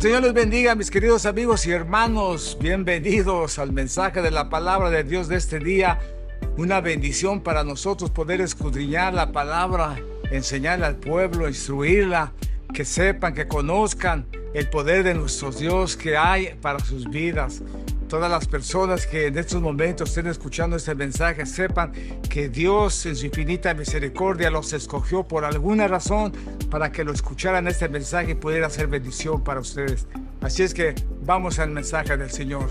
Señor les bendiga, mis queridos amigos y hermanos. Bienvenidos al mensaje de la palabra de Dios de este día. Una bendición para nosotros poder escudriñar la palabra, enseñarla al pueblo, instruirla, que sepan, que conozcan el poder de nuestro Dios que hay para sus vidas. Todas las personas que en estos momentos estén escuchando este mensaje sepan que Dios en su infinita misericordia los escogió por alguna razón para que lo escucharan este mensaje y pudiera ser bendición para ustedes. Así es que vamos al mensaje del Señor.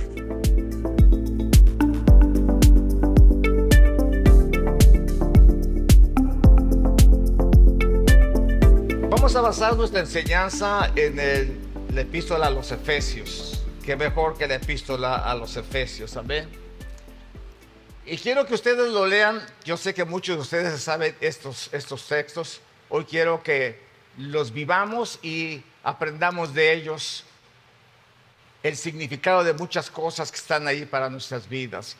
Vamos a basar nuestra enseñanza en la epístola a los Efesios. Qué mejor que la epístola a los Efesios, amén. Y quiero que ustedes lo lean. Yo sé que muchos de ustedes saben estos textos. Hoy quiero que los vivamos y aprendamos de ellos el significado de muchas cosas que están ahí para nuestras vidas.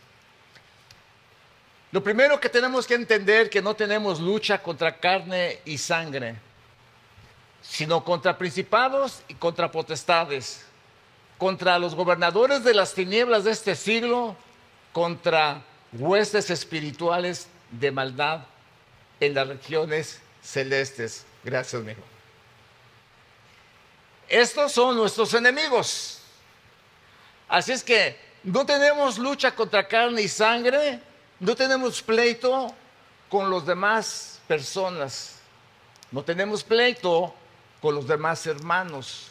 Lo primero que tenemos que entender es que no tenemos lucha contra carne y sangre, sino contra principados y contra potestades, contra los gobernadores de las tinieblas de este siglo, contra huestes espirituales de maldad en las regiones celestes. Gracias, mijo. Estos son nuestros enemigos. Así es que no tenemos lucha contra carne y sangre, no tenemos pleito con los demás personas, no tenemos pleito con los demás hermanos.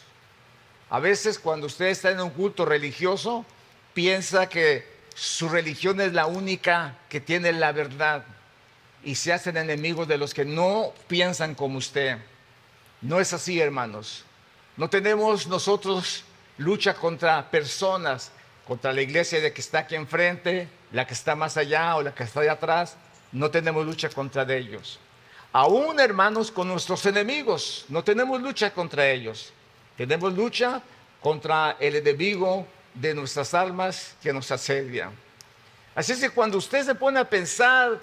A veces cuando usted está en un culto religioso, piensa que su religión es la única que tiene la verdad y se hacen enemigos de los que no piensan como usted. No es así, hermanos. No tenemos nosotros lucha contra personas, contra la iglesia de que está aquí enfrente, la que está más allá o la que está allá atrás. No tenemos lucha contra ellos. Aún, hermanos, con nuestros enemigos, no tenemos lucha contra ellos. Tenemos lucha contra el enemigo de nuestras almas que nos asedia. Así es que cuando usted se pone a pensar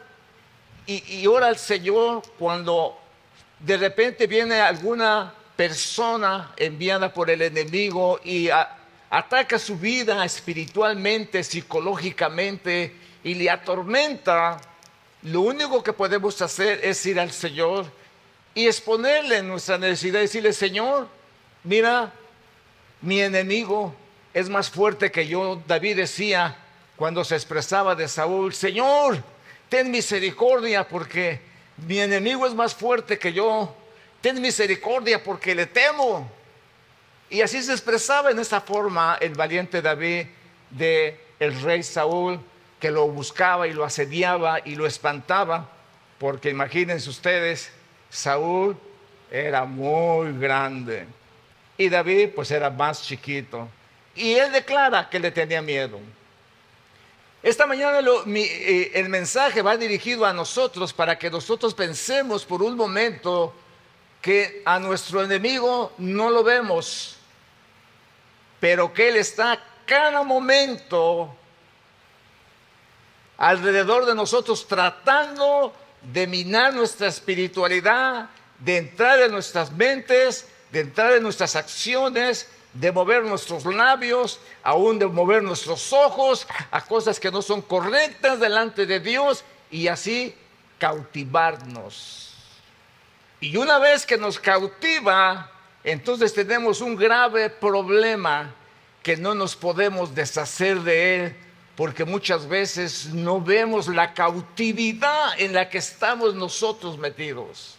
y ora al Señor, cuando de repente viene alguna persona enviada por el enemigo y ataca su vida espiritualmente, psicológicamente y le atormenta, lo único que podemos hacer es ir al Señor y exponerle nuestra necesidad y decirle: Señor, mira, mi enemigo es más fuerte que yo. David decía cuando se expresaba de Saúl: Señor, ten misericordia porque mi enemigo es más fuerte que yo. Ten misericordia porque le temo. Y así se expresaba en esa forma el valiente David de el rey Saúl, que lo buscaba y lo asediaba y lo espantaba, porque imagínense ustedes, Saúl era muy grande y David pues era más chiquito, y él declara que le tenía miedo. Esta mañana el mensaje va dirigido a nosotros para que nosotros pensemos por un momento que a nuestro enemigo no lo vemos, pero que él está cada momento alrededor de nosotros tratando de minar nuestra espiritualidad, de entrar en nuestras mentes, de entrar en nuestras acciones, de mover nuestros labios, aún de mover nuestros ojos a cosas que no son correctas delante de Dios, y así cautivarnos. Y una vez que nos cautiva, entonces tenemos un grave problema que no nos podemos deshacer de él, porque muchas veces no vemos la cautividad en la que estamos nosotros metidos,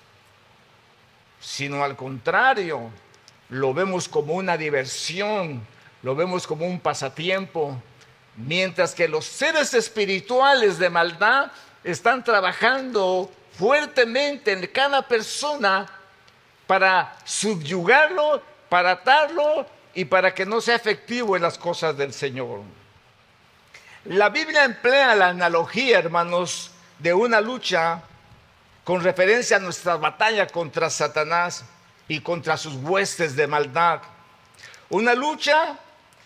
sino al contrario, lo vemos como una diversión, lo vemos como un pasatiempo, mientras que los seres espirituales de maldad están trabajando fuertemente en cada persona para subyugarlo, para atarlo y para que no sea efectivo en las cosas del Señor. La Biblia emplea la analogía, hermanos, de una lucha con referencia a nuestra batalla contra Satanás y contra sus huestes de maldad. Una lucha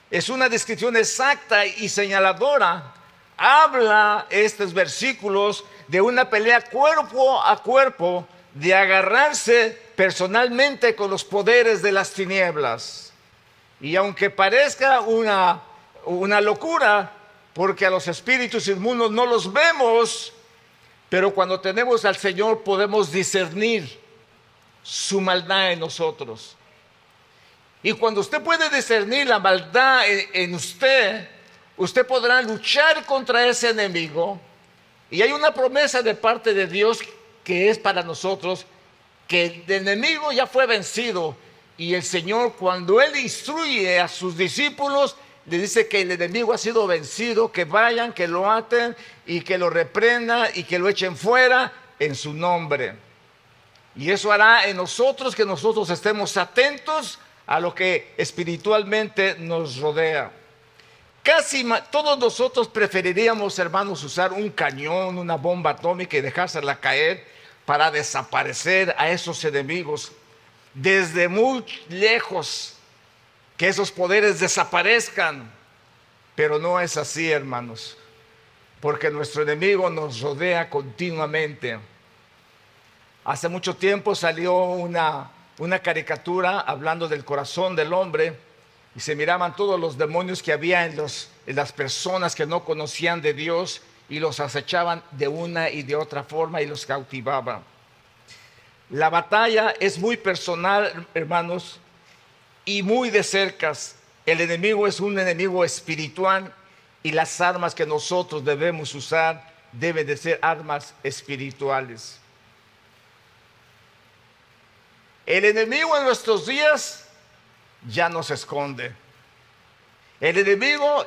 es una descripción exacta y señaladora. Habla estos versículos de una pelea cuerpo a cuerpo, de agarrarse personalmente con los poderes de las tinieblas. Y aunque parezca una locura, porque a los espíritus inmundos no los vemos, pero cuando tenemos al Señor podemos discernir su maldad en nosotros. Y cuando usted puede discernir la maldad en usted, usted podrá luchar contra ese enemigo. Y hay una promesa de parte de Dios que es para nosotros, que el enemigo ya fue vencido. Y el Señor, cuando Él instruye a sus discípulos, le dice que el enemigo ha sido vencido, que vayan, que lo aten y que lo reprendan y que lo echen fuera en su nombre. Y eso hará en nosotros que nosotros estemos atentos a lo que espiritualmente nos rodea. Casi todos nosotros preferiríamos, hermanos, usar un cañón, una bomba atómica y dejársela caer para desaparecer a esos enemigos desde muy lejos, que esos poderes desaparezcan. Pero no es así, hermanos, porque nuestro enemigo nos rodea continuamente. Hace mucho tiempo salió una caricatura hablando del corazón del hombre y se miraban todos los demonios que había en las personas que no conocían de Dios y los acechaban de una y de otra forma y los cautivaban. La batalla es muy personal, hermanos, y muy de cerca. El enemigo es un enemigo espiritual y las armas que nosotros debemos usar deben de ser armas espirituales. El enemigo en nuestros días ya no se esconde. El enemigo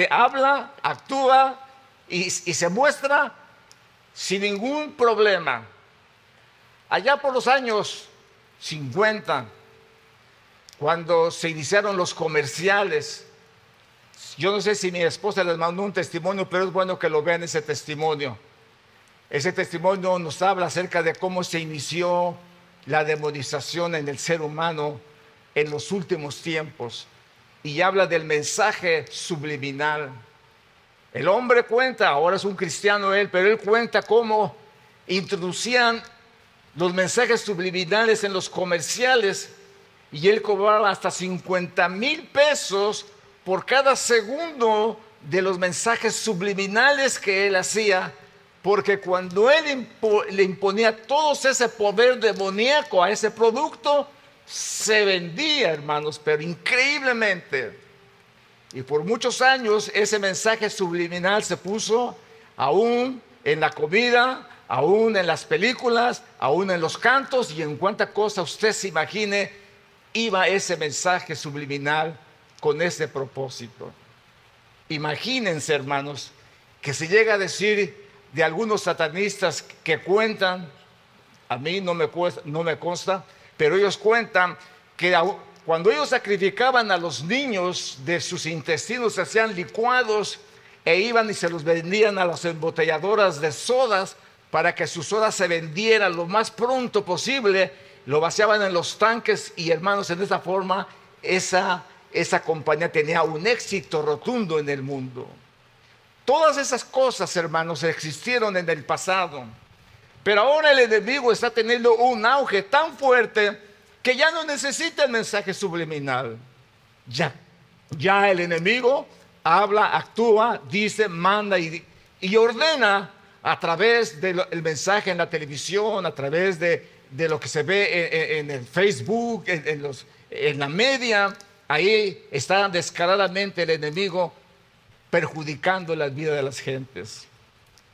habla, actúa y se muestra sin ningún problema. Allá por los años 50, cuando se iniciaron los comerciales, yo no sé si mi esposa les mandó un testimonio, pero es bueno que lo vean ese testimonio. Ese testimonio nos habla acerca de cómo se inició la demonización en el ser humano en los últimos tiempos, y habla del mensaje subliminal. El hombre cuenta, ahora es un cristiano él, pero él cuenta cómo introducían los mensajes subliminales en los comerciales y él cobraba hasta 50,000 pesos por cada segundo de los mensajes subliminales que él hacía, porque cuando él le imponía todo ese poder demoníaco a ese producto, se vendía, hermanos, pero increíblemente. Y por muchos años ese mensaje subliminal se puso aún en la comida, aún en las películas, aún en los cantos, y en cuánta cosa usted se imagine, iba ese mensaje subliminal con ese propósito. Imagínense, hermanos, que se llega a decir de algunos satanistas que cuentan, a mí no me consta, pero ellos cuentan que cuando ellos sacrificaban a los niños de sus intestinos, se hacían licuados e iban y se los vendían a las embotelladoras de sodas para que su soda se vendiera lo más pronto posible. Lo vaciaban en los tanques y, hermanos, en esa forma esa compañía tenía un éxito rotundo en el mundo. Todas esas cosas, hermanos, existieron en el pasado, pero ahora el enemigo está teniendo un auge tan fuerte que ya no necesita el mensaje subliminal. Ya el enemigo habla, actúa, dice, manda y ordena a través del mensaje en la televisión, a través de lo que se ve en el Facebook, en la media. Ahí está descaradamente el enemigo perjudicando la vida de las gentes.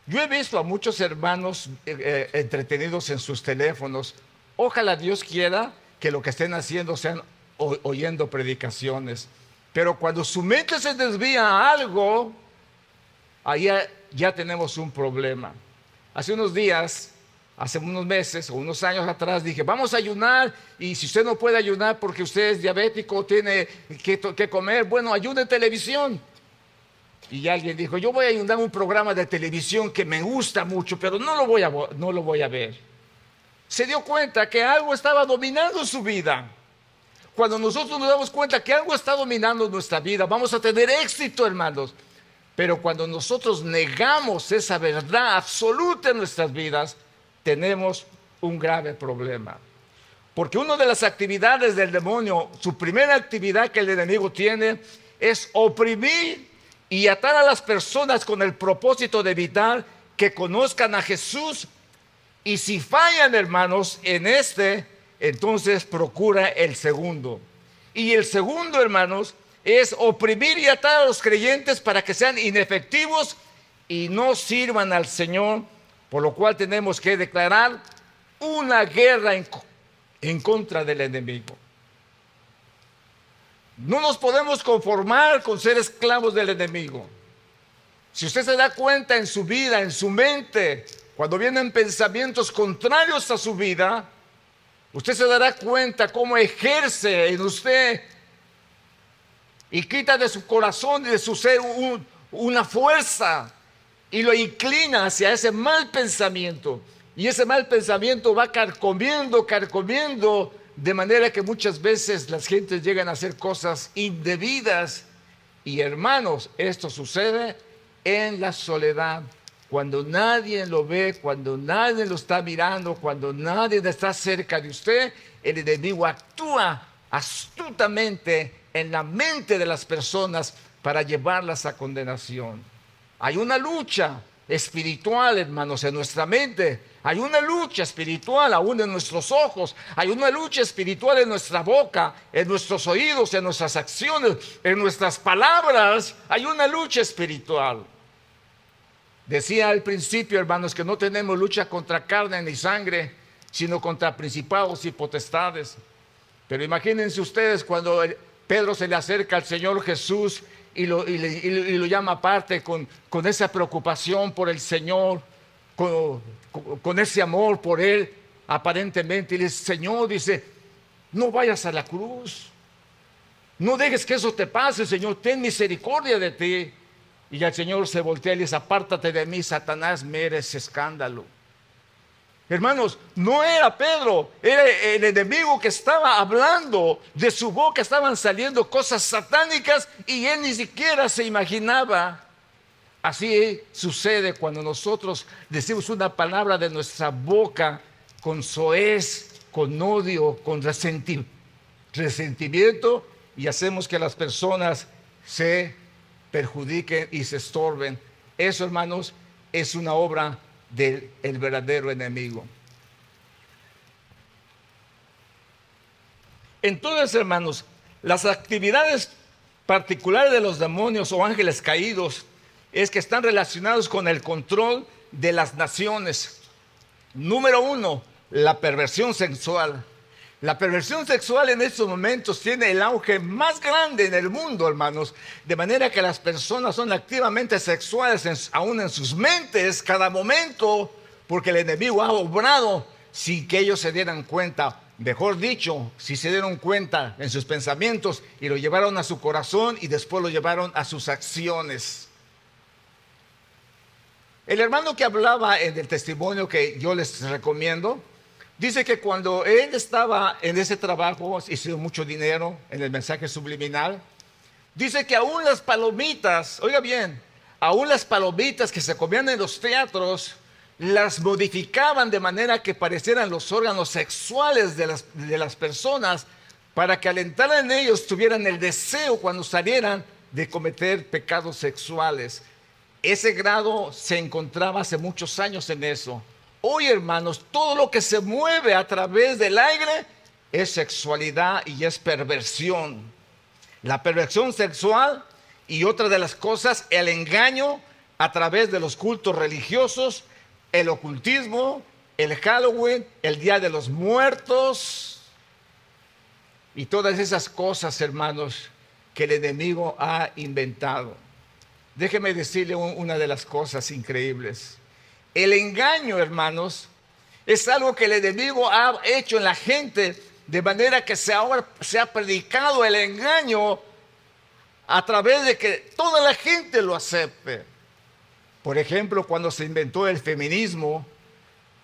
Yo he visto a muchos hermanos entretenidos en sus teléfonos. Ojalá Dios quiera que lo que estén haciendo sean oyendo predicaciones. Pero cuando su mente se desvía a algo, ahí ya tenemos un problema. Hace unos días, hace unos meses o unos años atrás dije, vamos a ayunar, y si usted no puede ayunar porque usted es diabético, tiene que comer, bueno, ayune en televisión. Y alguien dijo, yo voy a ayudar un programa de televisión que me gusta mucho, pero no lo voy a ver. Se dio cuenta que algo estaba dominando su vida. Cuando nosotros nos damos cuenta que algo está dominando nuestra vida, vamos a tener éxito, hermanos. Pero cuando nosotros negamos esa verdad absoluta en nuestras vidas, tenemos un grave problema. Porque una de las actividades del demonio, su primera actividad que el enemigo tiene, es oprimir y atar a las personas con el propósito de evitar que conozcan a Jesús. Y si fallan, hermanos, en entonces procura el segundo. Y el segundo, hermanos, es oprimir y atar a los creyentes para que sean inefectivos y no sirvan al Señor, por lo cual tenemos que declarar una guerra en contra del enemigo. No nos podemos conformar con ser esclavos del enemigo. Si usted se da cuenta en su vida, en su mente, cuando vienen pensamientos contrarios a su vida, usted se dará cuenta cómo ejerce en usted y quita de su corazón y de su ser una fuerza y lo inclina hacia ese mal pensamiento. Y ese mal pensamiento va carcomiendo, de manera que muchas veces las gentes llegan a hacer cosas indebidas. Y hermanos, esto sucede en la soledad, cuando nadie lo ve, cuando nadie lo está mirando, cuando nadie está cerca de usted. El enemigo actúa astutamente en la mente de las personas para llevarlas a condenación. Hay una lucha espiritual, hermanos, en nuestra mente. Hay una lucha espiritual aún en nuestros ojos. Hay una lucha espiritual en nuestra boca, en nuestros oídos, en nuestras acciones, en nuestras palabras. Hay una lucha espiritual. Decía al principio, hermanos, que no tenemos lucha contra carne ni sangre, sino contra principados y potestades. Pero imagínense ustedes cuando Pedro se le acerca al Señor Jesús y lo llama aparte con esa preocupación por el Señor, con ese amor por Él, aparentemente. Y el Señor dice: no vayas a la cruz, no dejes que eso te pase, Señor, ten misericordia de ti. Y el Señor se voltea y le dice: apártate de mí, Satanás, me eres escándalo. Hermanos, no era Pedro, era el enemigo que estaba hablando. De su boca estaban saliendo cosas satánicas y él ni siquiera se imaginaba. Así sucede cuando nosotros decimos una palabra de nuestra boca con soez, con odio, con resentimiento, y hacemos que las personas se perjudiquen y se estorben. Eso, hermanos, es una obra del verdadero enemigo. Entonces, hermanos, las actividades particulares de los demonios o ángeles caídos es que están relacionados con el control de las naciones. Número 1, la perversión sexual. La perversión sexual en estos momentos tiene el auge más grande en el mundo, hermanos. De manera que las personas son activamente sexuales, aún en sus mentes, cada momento, porque el enemigo ha obrado sin que ellos se dieran cuenta. Mejor dicho, si se dieron cuenta en sus pensamientos y lo llevaron a su corazón y después lo llevaron a sus acciones. El hermano que hablaba en el testimonio que yo les recomiendo, dice que cuando él estaba en ese trabajo, hizo mucho dinero en el mensaje subliminal. Dice que aún las palomitas, oiga bien, aún las palomitas que se comían en los teatros, las modificaban de manera que parecieran los órganos sexuales de las personas, para que alentaran en ellos, tuvieran el deseo cuando salieran de cometer pecados sexuales. Ese grado se encontraba hace muchos años en eso. Hoy, hermanos, todo lo que se mueve a través del aire es sexualidad y es perversión. La perversión sexual, y otra de las cosas, el engaño a través de los cultos religiosos, el ocultismo, el Halloween, el Día de los Muertos y todas esas cosas, hermanos, que el enemigo ha inventado. Déjeme decirle una de las cosas increíbles. El engaño, hermanos, es algo que el enemigo ha hecho en la gente, de manera que se ha predicado el engaño a través de que toda la gente lo acepte. Por ejemplo, cuando se inventó el feminismo,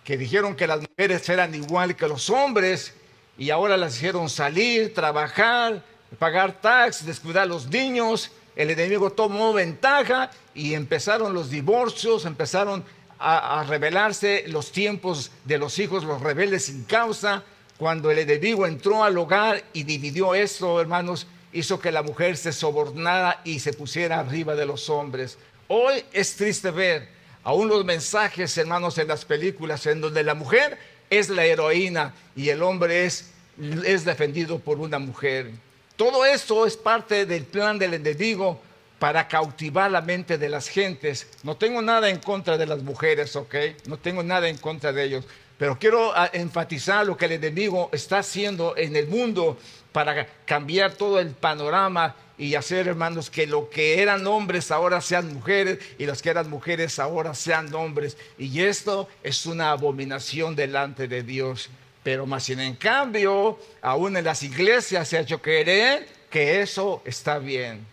que dijeron que las mujeres eran igual que los hombres, y ahora las hicieron salir, trabajar, pagar taxes, descuidar a los niños. El enemigo tomó ventaja y empezaron los divorcios, empezaron a revelarse los tiempos de los hijos, los rebeldes sin causa, cuando el enemigo entró al hogar y dividió esto, hermanos, hizo que la mujer se sobornara y se pusiera arriba de los hombres. Hoy es triste ver aún los mensajes, hermanos, en las películas en donde la mujer es la heroína y el hombre es defendido por una mujer. Todo esto es parte del plan del enemigo para cautivar la mente de las gentes. No tengo nada en contra de las mujeres, ¿ok? No tengo nada en contra de ellos. Pero quiero enfatizar lo que el enemigo está haciendo en el mundo para cambiar todo el panorama y hacer, hermanos, que lo que eran hombres ahora sean mujeres y los que eran mujeres ahora sean hombres. Y esto es una abominación delante de Dios. Pero más sin en cambio, aún en las iglesias se ha hecho creer que eso está bien.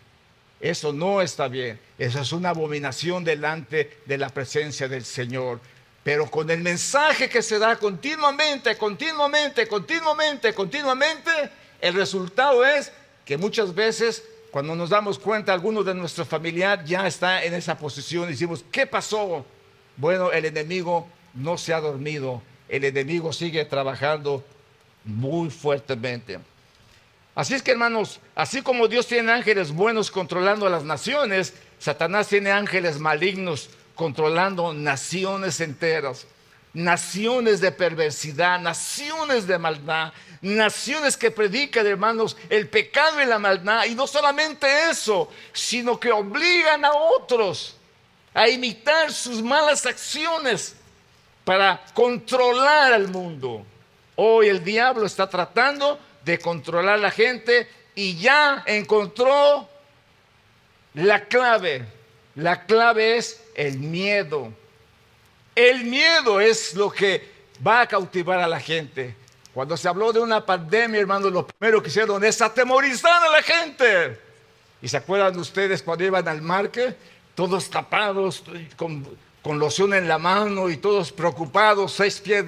Eso no está bien. Eso es una abominación delante de la presencia del Señor. Pero con el mensaje que se da continuamente, el resultado es que muchas veces cuando nos damos cuenta, alguno de nuestro familiar ya está en esa posición y decimos, ¿qué pasó? Bueno, el enemigo no se ha dormido. El enemigo sigue trabajando muy fuertemente. Así es que, hermanos, así como Dios tiene ángeles buenos controlando a las naciones, Satanás tiene ángeles malignos controlando naciones enteras, naciones de perversidad, naciones de maldad, naciones que predican, hermanos, el pecado y la maldad. Y no solamente eso, sino que obligan a otros a imitar sus malas acciones para controlar al mundo. Hoy el diablo está tratando de controlar a la gente y ya encontró la clave. La clave es el miedo. El miedo es lo que va a cautivar a la gente. Cuando se habló de una pandemia, hermanos, lo primero que hicieron es atemorizar a la gente. ¿Y se acuerdan ustedes cuando iban al market? Todos tapados, con loción en la mano y todos preocupados, 6 pies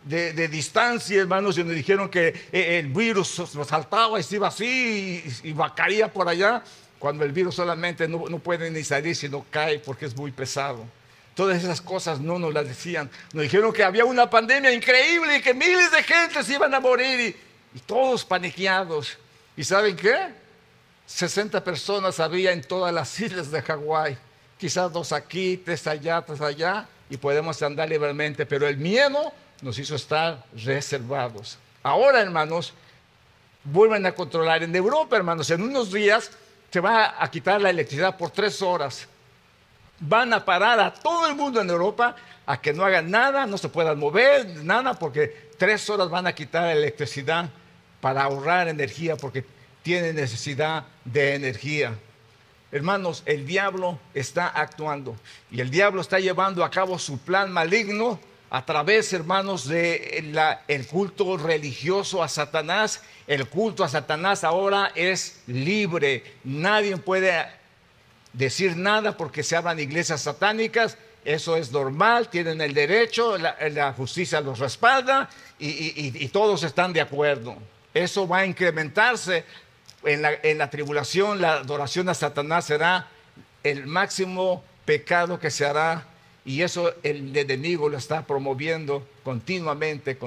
de distancia, hermanos, y nos dijeron que el virus nos saltaba y se iba así y caía por allá, cuando el virus solamente no puede ni salir sino cae porque es muy pesado. Todas esas cosas no nos las decían. Nos dijeron que había una pandemia increíble y que miles de gente se iban a morir y todos paniqueados. ¿Y saben qué? 60 personas había en todas las islas de Hawái. Quizás 2 aquí, 3 allá, 3 allá, y podemos andar libremente. Pero el miedo nos hizo estar reservados. Ahora, hermanos, vuelven a controlar. En Europa, hermanos, en unos días se va a quitar la electricidad por 3 horas. Van a parar a todo el mundo en Europa a que no hagan nada, no se puedan mover, nada, porque 3 horas van a quitar la electricidad para ahorrar energía, porque tienen necesidad de energía. Hermanos, el diablo está actuando y el diablo está llevando a cabo su plan maligno a través, hermanos, de el culto religioso a Satanás. El culto a Satanás ahora es libre. Nadie puede decir nada porque se hablan iglesias satánicas. Eso es normal, tienen el derecho, la justicia los respalda y todos están de acuerdo. Eso va a incrementarse en la tribulación. La adoración a Satanás será el máximo pecado que se hará, y eso el enemigo lo está promoviendo continuamente.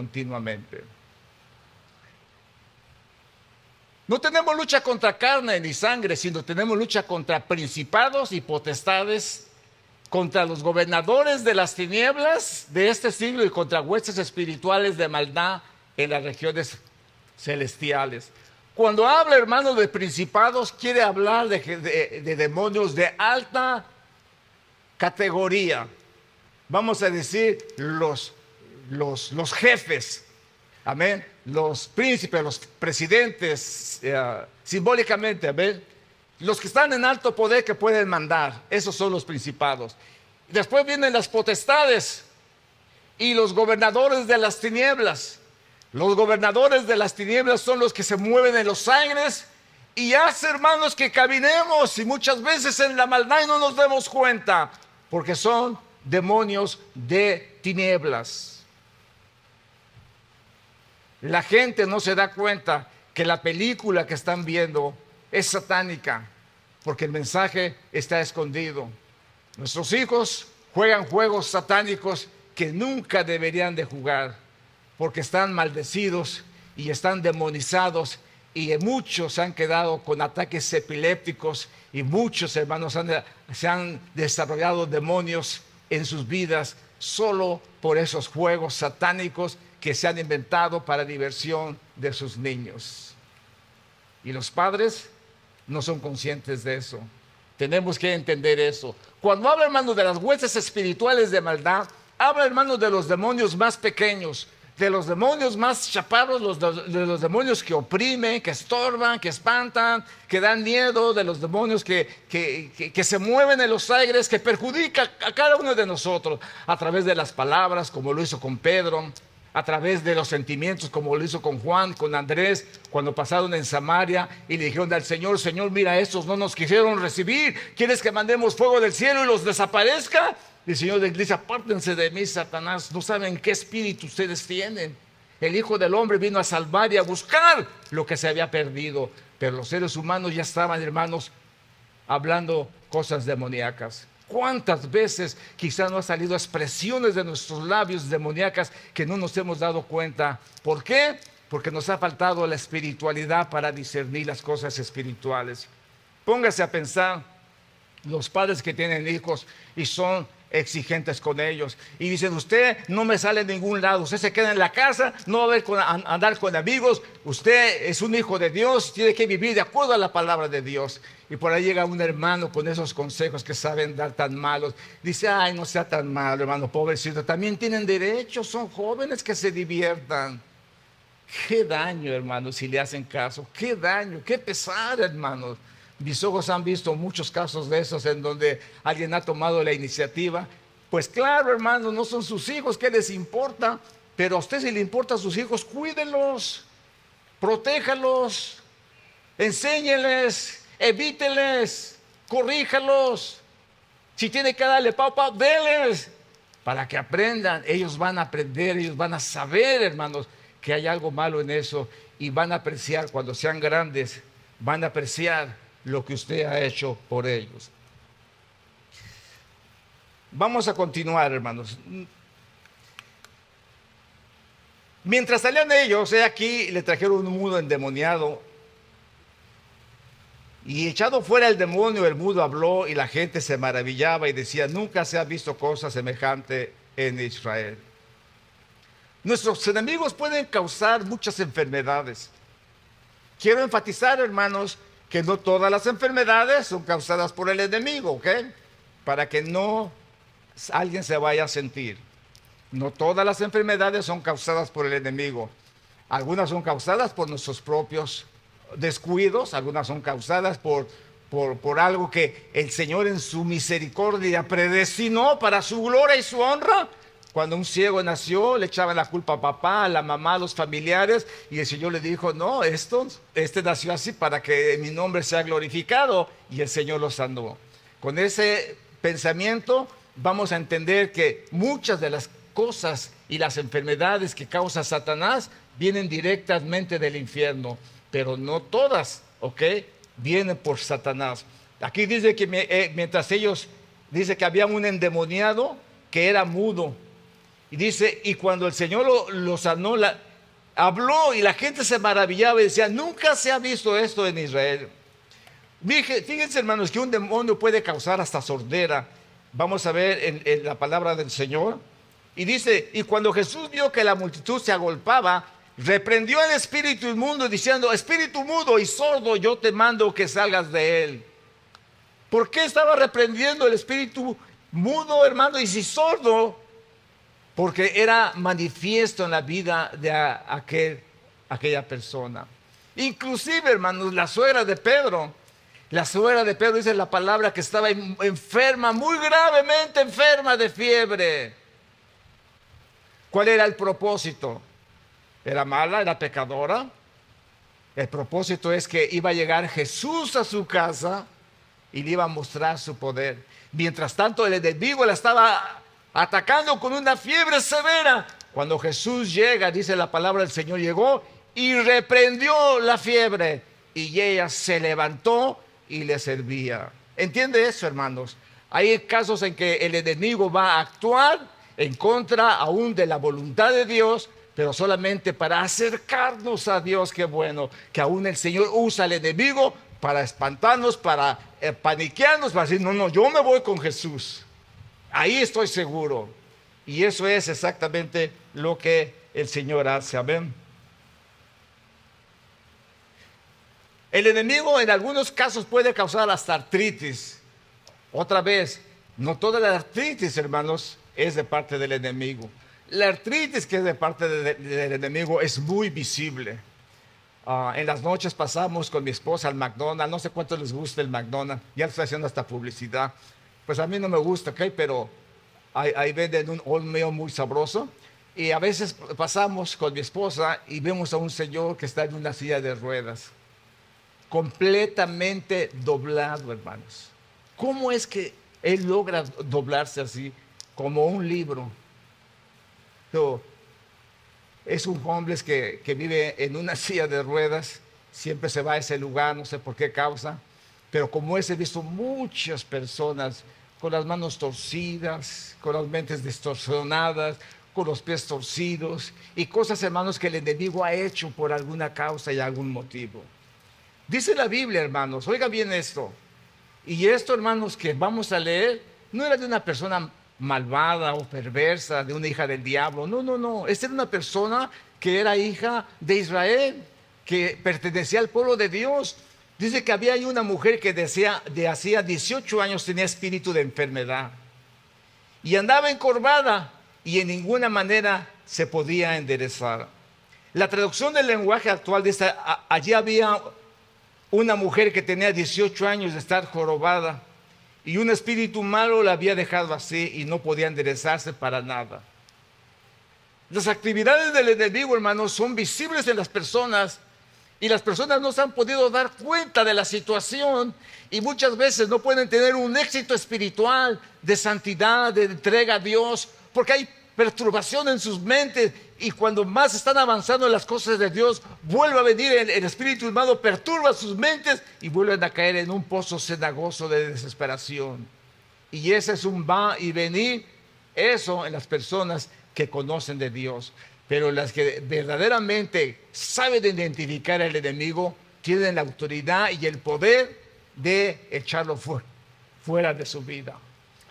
No tenemos lucha contra carne ni sangre, sino tenemos lucha contra principados y potestades, contra los gobernadores de las tinieblas de este siglo y contra huestes espirituales de maldad en las regiones celestiales. Cuando habla, hermano, de principados, quiere hablar de demonios de alta categoría. Vamos a decir los jefes, amén, los príncipes, los presidentes, simbólicamente, amén, los que están en alto poder que pueden mandar. Esos son los principados. Después vienen las potestades y los gobernadores de las tinieblas. Los gobernadores de las tinieblas son los que se mueven en los aires y hace, hermanos, que caminemos y muchas veces en la maldad y no nos demos cuenta, porque son demonios de tinieblas. La gente no se da cuenta que la película que están viendo es satánica, porque el mensaje está escondido. Nuestros hijos juegan juegos satánicos que nunca deberían de jugar, porque están maldecidos y están demonizados, y muchos han quedado con ataques epilépticos, y muchos hermanos se han desarrollado demonios en sus vidas solo por esos juegos satánicos que se han inventado para diversión de sus niños. Y los padres no son conscientes de eso. Tenemos que entender eso. Cuando habla, hermanos, de las huestes espirituales de maldad, habla, hermanos, de los demonios más pequeños, de los demonios más chaparros, de los demonios que oprimen, que estorban, que espantan, que dan miedo, de los demonios que se mueven en los aires, que perjudican a cada uno de nosotros a través de las palabras, como lo hizo con Pedro, a través de los sentimientos, como lo hizo con Juan, con Andrés, cuando pasaron en Samaria y le dijeron al Señor: Señor, mira, estos no nos quisieron recibir, ¿quieres que mandemos fuego del cielo y los desaparezca? Y el Señor les dice: apártense de mí, Satanás, no saben qué espíritu ustedes tienen. El Hijo del Hombre vino a salvar y a buscar lo que se había perdido, pero los seres humanos ya estaban, hermanos, hablando cosas demoníacas. ¿Cuántas veces quizás no han salido expresiones de nuestros labios demoníacas que no nos hemos dado cuenta? ¿Por qué? Porque nos ha faltado la espiritualidad para discernir las cosas espirituales. Póngase a pensar, los padres que tienen hijos y son exigentes con ellos y dicen: usted no me sale de ningún lado, usted se queda en la casa, no va a andar con amigos, usted es un hijo de Dios, tiene que vivir de acuerdo a la palabra de Dios. Y por ahí llega un hermano con esos consejos que saben dar tan malos, dice: ay, no sea tan malo, hermano, pobrecito, también tienen derechos, son jóvenes, que se diviertan. Qué daño, hermanos, si le hacen caso, qué daño, qué pesar, hermanos. Mis ojos han visto muchos casos de esos en donde alguien ha tomado la iniciativa. Pues claro, hermanos, no son sus hijos, ¿qué les importa? Pero a usted, si le importa a sus hijos, cuídenlos, protéjalos, enséñeles, evíteles, corríjalos. Si tiene que darle pau, déles, para que aprendan. Ellos van a aprender, ellos van a saber, hermanos, que hay algo malo en eso, y van a apreciar cuando sean grandes, van a apreciar lo que usted ha hecho por ellos. Vamos a continuar, hermanos. Mientras salían ellos, aquí le trajeron un mudo endemoniado, y echado fuera el demonio, el mudo habló, y la gente se maravillaba y decía: nunca se ha visto cosa semejante en Israel. Nuestros enemigos pueden causar muchas enfermedades. Quiero enfatizar, hermanos, que no todas las enfermedades son causadas por el enemigo, ¿ok? Para que no alguien se vaya a sentir. No todas las enfermedades son causadas por el enemigo. Algunas son causadas por nuestros propios descuidos, algunas son causadas por algo que el Señor en su misericordia predestinó para su gloria y su honra. Cuando un ciego nació, le echaban la culpa a papá, a la mamá, a los familiares, y el Señor le dijo: no, este nació así para que mi nombre sea glorificado, y el Señor lo sanó. Con ese pensamiento vamos a entender que muchas de las cosas y las enfermedades que causa Satanás vienen directamente del infierno, pero no todas, ¿ok? Vienen por Satanás. Aquí dice que mientras ellos, dice que había un endemoniado que era mudo. Y dice: y cuando el Señor lo sanó, habló, y la gente se maravillaba y decía: nunca se ha visto esto en Israel. Fíjense, hermanos, que un demonio puede causar hasta sordera. Vamos a ver en la palabra del Señor. Y dice: y cuando Jesús vio que la multitud se agolpaba, reprendió al espíritu inmundo, diciendo: espíritu mudo y sordo, yo te mando que salgas de él. ¿Por qué estaba reprendiendo el espíritu mudo, hermano, y si sordo? Porque era manifiesto en la vida de aquella persona. Inclusive, hermanos, la suegra de Pedro dice la palabra que estaba enferma, muy gravemente enferma de fiebre. ¿Cuál era el propósito? ¿Era mala? ¿Era pecadora? El propósito es que iba a llegar Jesús a su casa y le iba a mostrar su poder. Mientras tanto, el enemigo la estaba atacando con una fiebre severa. Cuando Jesús llega, dice la palabra del Señor, llegó y reprendió la fiebre, y ella se levantó y le servía. ¿Entiende eso, hermanos? Hay casos en que el enemigo va a actuar en contra aún de la voluntad de Dios pero solamente para acercarnos a Dios. Qué bueno que aún el Señor usa al enemigo para espantarnos, para paniquearnos, para decir, no, no, yo me voy con Jesús. Ahí estoy seguro. Y eso es exactamente lo que el Señor hace. Amén. El enemigo en algunos casos puede causar hasta artritis. Otra vez, no toda la artritis, hermanos, es de parte del enemigo. La artritis que es de parte del enemigo es muy visible. En las noches pasamos con mi esposa al McDonald's. No sé cuánto les gusta el McDonald's. Ya estoy haciendo hasta publicidad. Pues a mí no me gusta, ¿ok? Pero ahí venden un old meal muy sabroso. Y a veces pasamos con mi esposa y vemos a un señor que está en una silla de ruedas, completamente doblado, hermanos. ¿Cómo es que él logra doblarse así? Como un libro. Es un homeless que vive en una silla de ruedas. Siempre se va a ese lugar, no sé por qué causa. Pero como ese, he visto muchas personas con las manos torcidas, con las mentes distorsionadas, con los pies torcidos y cosas, hermanos, que el enemigo ha hecho por alguna causa y algún motivo. Dice la Biblia, hermanos, oiga bien esto. Y esto, hermanos, que vamos a leer, no era de una persona malvada o perversa, de una hija del diablo. No, no, no. Esta era una persona que era hija de Israel, que pertenecía al pueblo de Dios. Dice que había ahí una mujer que de hacía 18 años tenía espíritu de enfermedad y andaba encorvada y en ninguna manera se podía enderezar. La traducción del lenguaje actual dice, allí había una mujer que tenía 18 años de estar jorobada y un espíritu malo la había dejado así y no podía enderezarse para nada. Las actividades del enemigo, hermanos, son visibles en las personas y las personas no se han podido dar cuenta de la situación y muchas veces no pueden tener un éxito espiritual de santidad, de entrega a Dios, porque hay perturbación en sus mentes y cuando más están avanzando en las cosas de Dios, vuelve a venir el espíritu malo, perturba sus mentes y vuelven a caer en un pozo cenagoso de desesperación. Y ese es un va y venir, eso en las personas que conocen de Dios. Pero las que verdaderamente saben identificar al enemigo, tienen la autoridad y el poder de echarlo fuera de su vida.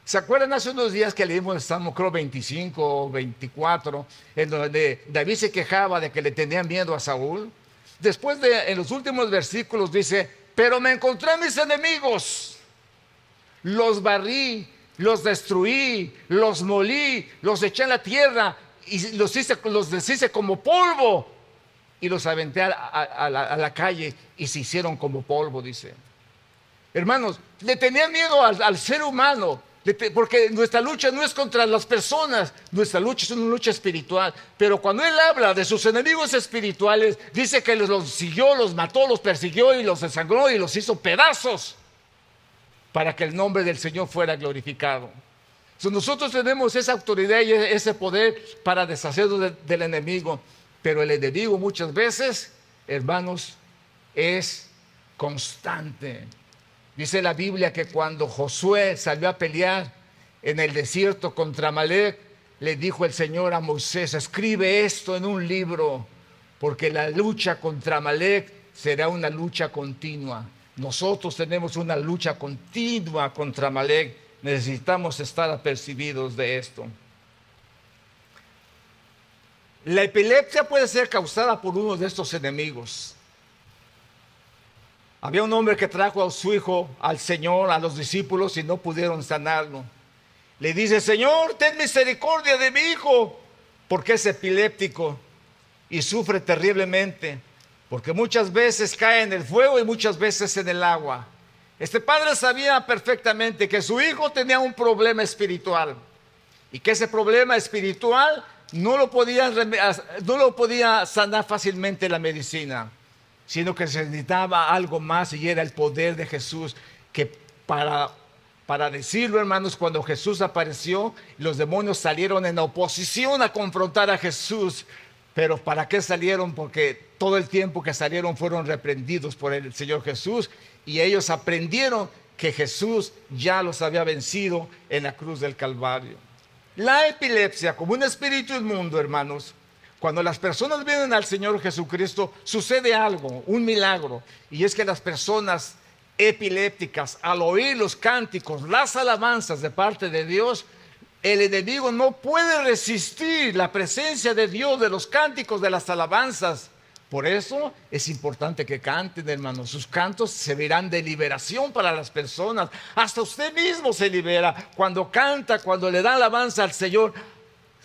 ¿Se acuerdan hace unos días que leímos el Salmo, creo 25 o 24, en donde David se quejaba de que le tenía miedo a Saúl? Después en los últimos versículos dice, pero me encontré a mis enemigos, los barrí, los destruí, los molí, los eché en la tierra y los deshice como polvo y los aventé a la calle y se hicieron como polvo, dice. Hermanos, le tenía miedo al ser humano, porque nuestra lucha no es contra las personas, nuestra lucha es una lucha espiritual. Pero cuando él habla de sus enemigos espirituales, dice que los siguió, los mató, los persiguió y los desangró y los hizo pedazos para que el nombre del Señor fuera glorificado. Nosotros tenemos esa autoridad y ese poder para deshacernos del enemigo, pero el enemigo muchas veces, hermanos, es constante. Dice la Biblia que cuando Josué salió a pelear en el desierto contra Amalec, le dijo el Señor a Moisés, escribe esto en un libro, porque la lucha contra Amalec será una lucha continua. Nosotros tenemos una lucha continua contra Amalec. Necesitamos estar apercibidos de esto. La epilepsia puede ser causada por uno de estos enemigos. Había un hombre que trajo a su hijo al Señor, a los discípulos, y no pudieron sanarlo. Le dice, Señor, ten misericordia de mi hijo, porque es epiléptico y sufre terriblemente, porque muchas veces cae en el fuego y muchas veces en el agua. Este padre sabía perfectamente que su hijo tenía un problema espiritual y que ese problema espiritual no lo podía sanar fácilmente la medicina, sino que se necesitaba algo más y era el poder de Jesús, que para decirlo, hermanos, cuando Jesús apareció, los demonios salieron en oposición a confrontar a Jesús. Pero ¿para qué salieron? Porque todo el tiempo que salieron fueron reprendidos por el Señor Jesús y ellos aprendieron que Jesús ya los había vencido en la cruz del Calvario. La epilepsia, como un espíritu inmundo, hermanos, Cuando las personas vienen al Señor Jesucristo, sucede algo, un milagro. Y es que las personas epilépticas, al oír los cánticos, las alabanzas de parte de Dios, el enemigo no puede resistir la presencia de Dios, de los cánticos, de las alabanzas. Por eso es importante que canten, hermanos. Sus cantos servirán de liberación para las personas. Hasta usted mismo se libera cuando canta, cuando le da alabanza al Señor.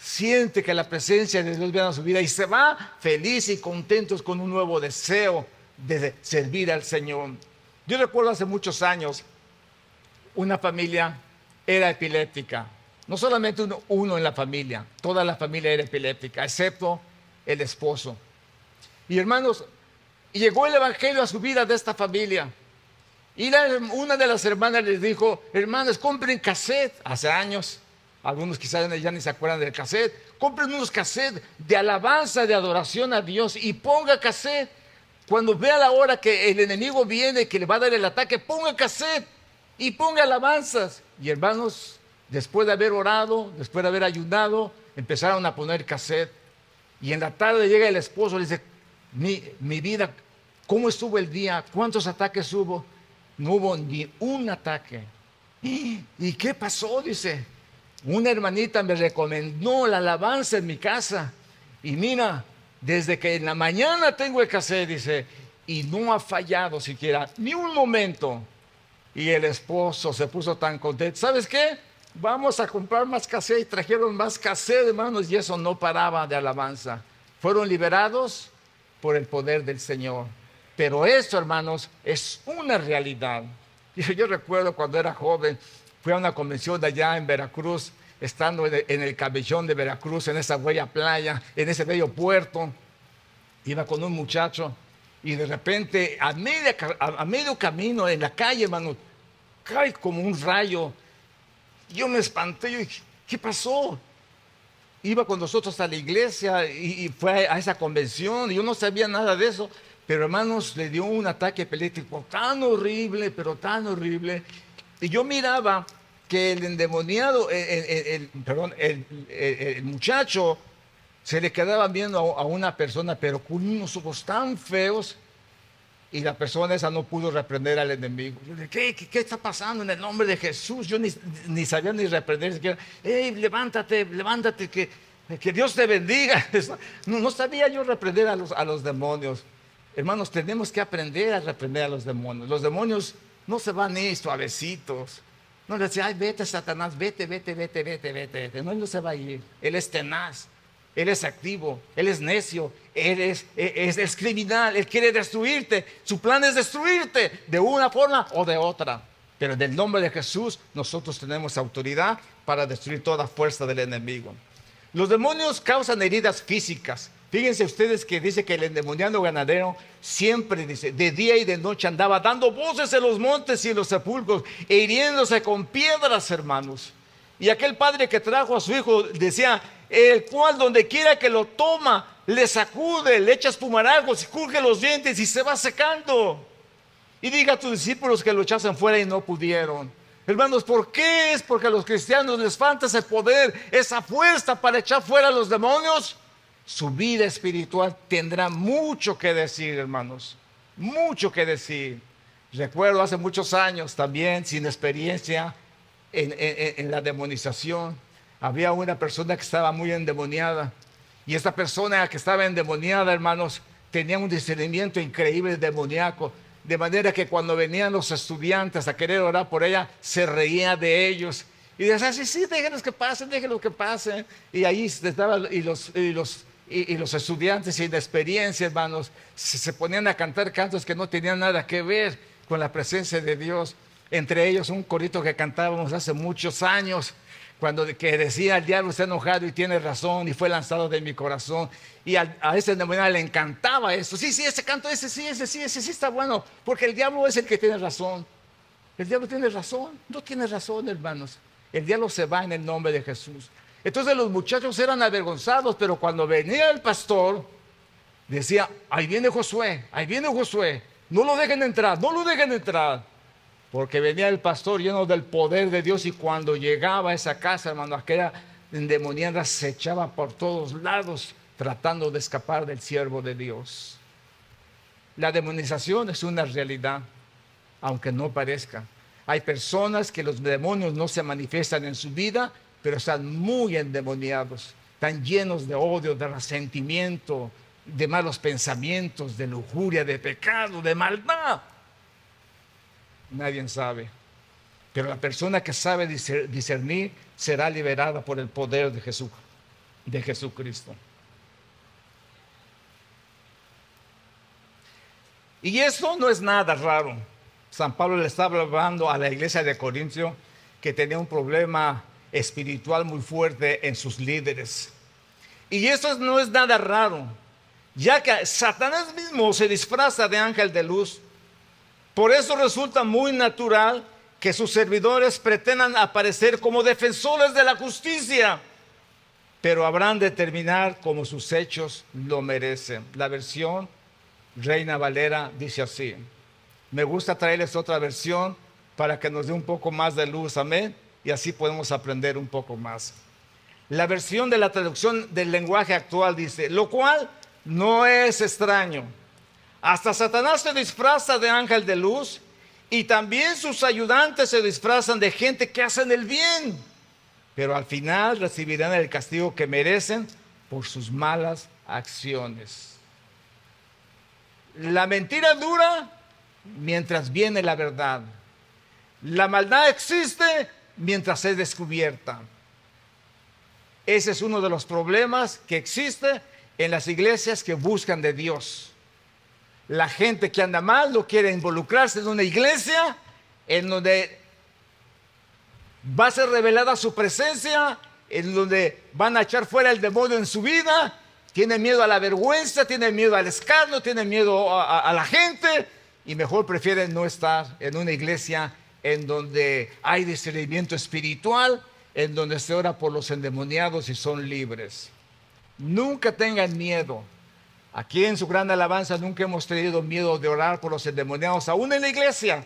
Siente que la presencia de Dios viene a su vida y se va feliz y contento con un nuevo deseo de servir al Señor. Yo recuerdo hace muchos años, una familia era epiléptica. No solamente uno en la familia, toda la familia era epiléptica, excepto el esposo. Y hermanos, llegó el evangelio a su vida de esta familia. Y una de las hermanas les dijo: hermanas, compren cassette. Hace años, algunos quizás ya ni se acuerdan del cassette. Compren unos cassettes de alabanza, de adoración a Dios y ponga cassette. Cuando vea la hora que el enemigo viene, que le va a dar el ataque, ponga cassette y ponga alabanzas. Y hermanos, después de haber orado, después de haber ayunado, empezaron a poner cassette. Y en la tarde llega el esposo y le dice: mi vida, ¿cómo estuvo el día? ¿Cuántos ataques hubo? No hubo ni un ataque. ¿Y qué pasó? Dice: una hermanita me recomendó la alabanza en mi casa. Y mira, desde que en la mañana tengo el cassette, dice, y no ha fallado siquiera, ni un momento. Y el esposo se puso tan contento. ¿Sabes qué? Vamos a comprar más cassette. Y trajeron más cassette, hermanos, y eso no paraba de alabanza. Fueron liberados por el poder del Señor. Pero esto, hermanos, es una realidad. Yo recuerdo cuando era joven, fui a una convención de allá en Veracruz, estando en el camellón de Veracruz, en esa bella playa, en ese bello puerto. Iba con un muchacho y de repente a medio camino en la calle, hermano, cae como un rayo. Yo me espanté, yo dije: ¿qué pasó? Iba con nosotros a la iglesia y fue a esa convención y yo no sabía nada de eso, pero hermanos, le dio un ataque epiléptico tan horrible, pero tan horrible. Y yo miraba que el endemoniado, el muchacho, se le quedaba viendo a una persona, pero con unos ojos tan feos, y la persona esa no pudo reprender al enemigo. Yo le dije: ¿Qué está pasando en el nombre de Jesús? Yo ni sabía ni reprender siquiera. ¡Hey, levántate, levántate, que Dios te bendiga! No sabía yo reprender a los demonios. Hermanos, tenemos que aprender a reprender a los demonios. Los demonios no se van ni suavecitos. No le decía: ay, vete, Satanás, vete. No, él no se va a ir. Él es tenaz. Él es activo, Él es necio, Él es criminal, Él quiere destruirte. Su plan es destruirte de una forma o de otra. Pero en el nombre de Jesús nosotros tenemos autoridad para destruir toda fuerza del enemigo. Los demonios causan heridas físicas. Fíjense ustedes que dice que el endemoniado ganadero siempre, dice, de día y de noche andaba dando voces en los montes y en los sepulcros e hiriéndose con piedras, hermanos. Y aquel padre que trajo a su hijo decía: el cual donde quiera que lo toma, le sacude, le echa espumarajos y cruje los dientes y se va secando. Y diga a tus discípulos que lo echasen fuera y no pudieron. Hermanos, ¿por qué? Es porque a los cristianos les falta ese poder, esa fuerza para echar fuera a los demonios. Su vida espiritual tendrá mucho que decir, hermanos, mucho que decir. Recuerdo hace muchos años también, sin experiencia en la demonización, había una persona que estaba muy endemoniada. Y esta persona que estaba endemoniada, hermanos, tenía un discernimiento increíble demoníaco. De manera que cuando venían los estudiantes a querer orar por ella, se reía de ellos. Y decía: sí, déjenlos que pasen. Y ahí estaban, y los estudiantes sin experiencia, hermanos, se ponían a cantar cantos que no tenían nada que ver con la presencia de Dios. Entre ellos un corito que cantábamos hace muchos años, que decía: el diablo está enojado y tiene razón y fue lanzado de mi corazón. Y a ese endemoniado le encantaba eso. Sí, ese canto, ese sí está bueno, porque el diablo es el que tiene razón. El diablo tiene razón. No tiene razón, hermanos. El diablo se va en el nombre de Jesús. Entonces los muchachos eran avergonzados, pero cuando venía el pastor, decía: ahí viene Josué, no lo dejen entrar. Porque venía el pastor lleno del poder de Dios, y cuando llegaba a esa casa, hermano, aquella endemoniada se echaba por todos lados, tratando de escapar del siervo de Dios. La demonización es una realidad, aunque no parezca. Hay personas que los demonios no se manifiestan en su vida, pero están muy endemoniados, están llenos de odio, de resentimiento, de malos pensamientos, de lujuria, de pecado, de maldad. Nadie sabe. Pero la persona que sabe discernir será liberada por el poder de Jesucristo. Y eso no es nada raro. San Pablo le estaba hablando a la iglesia de Corintio que tenía un problema espiritual muy fuerte en sus líderes. Y eso no es nada raro, ya que Satanás mismo se disfraza de ángel de luz. Por eso resulta muy natural que sus servidores pretendan aparecer como defensores de la justicia, pero habrán de terminar como sus hechos lo merecen. La versión Reina Valera dice así. Me gusta traerles otra versión para que nos dé un poco más de luz, amén, y así podemos aprender un poco más. La versión de la traducción del lenguaje actual dice, lo cual no es extraño. Hasta Satanás se disfraza de ángel de luz y también sus ayudantes se disfrazan de gente que hacen el bien, pero al final recibirán el castigo que merecen por sus malas acciones. La mentira dura mientras viene la verdad. La maldad existe mientras es descubierta. Ese es uno de los problemas que existe en las iglesias que buscan de Dios. La gente que anda mal no quiere involucrarse en una iglesia en donde va a ser revelada su presencia, en donde van a echar fuera el demonio en su vida. Tiene miedo a la vergüenza, tiene miedo al escarnio, tiene miedo a la gente y mejor prefieren no estar en una iglesia en donde hay discernimiento espiritual, en donde se ora por los endemoniados y son libres. Nunca tengan miedo. Aquí en su gran alabanza nunca hemos tenido miedo de orar por los endemoniados, aún en la iglesia,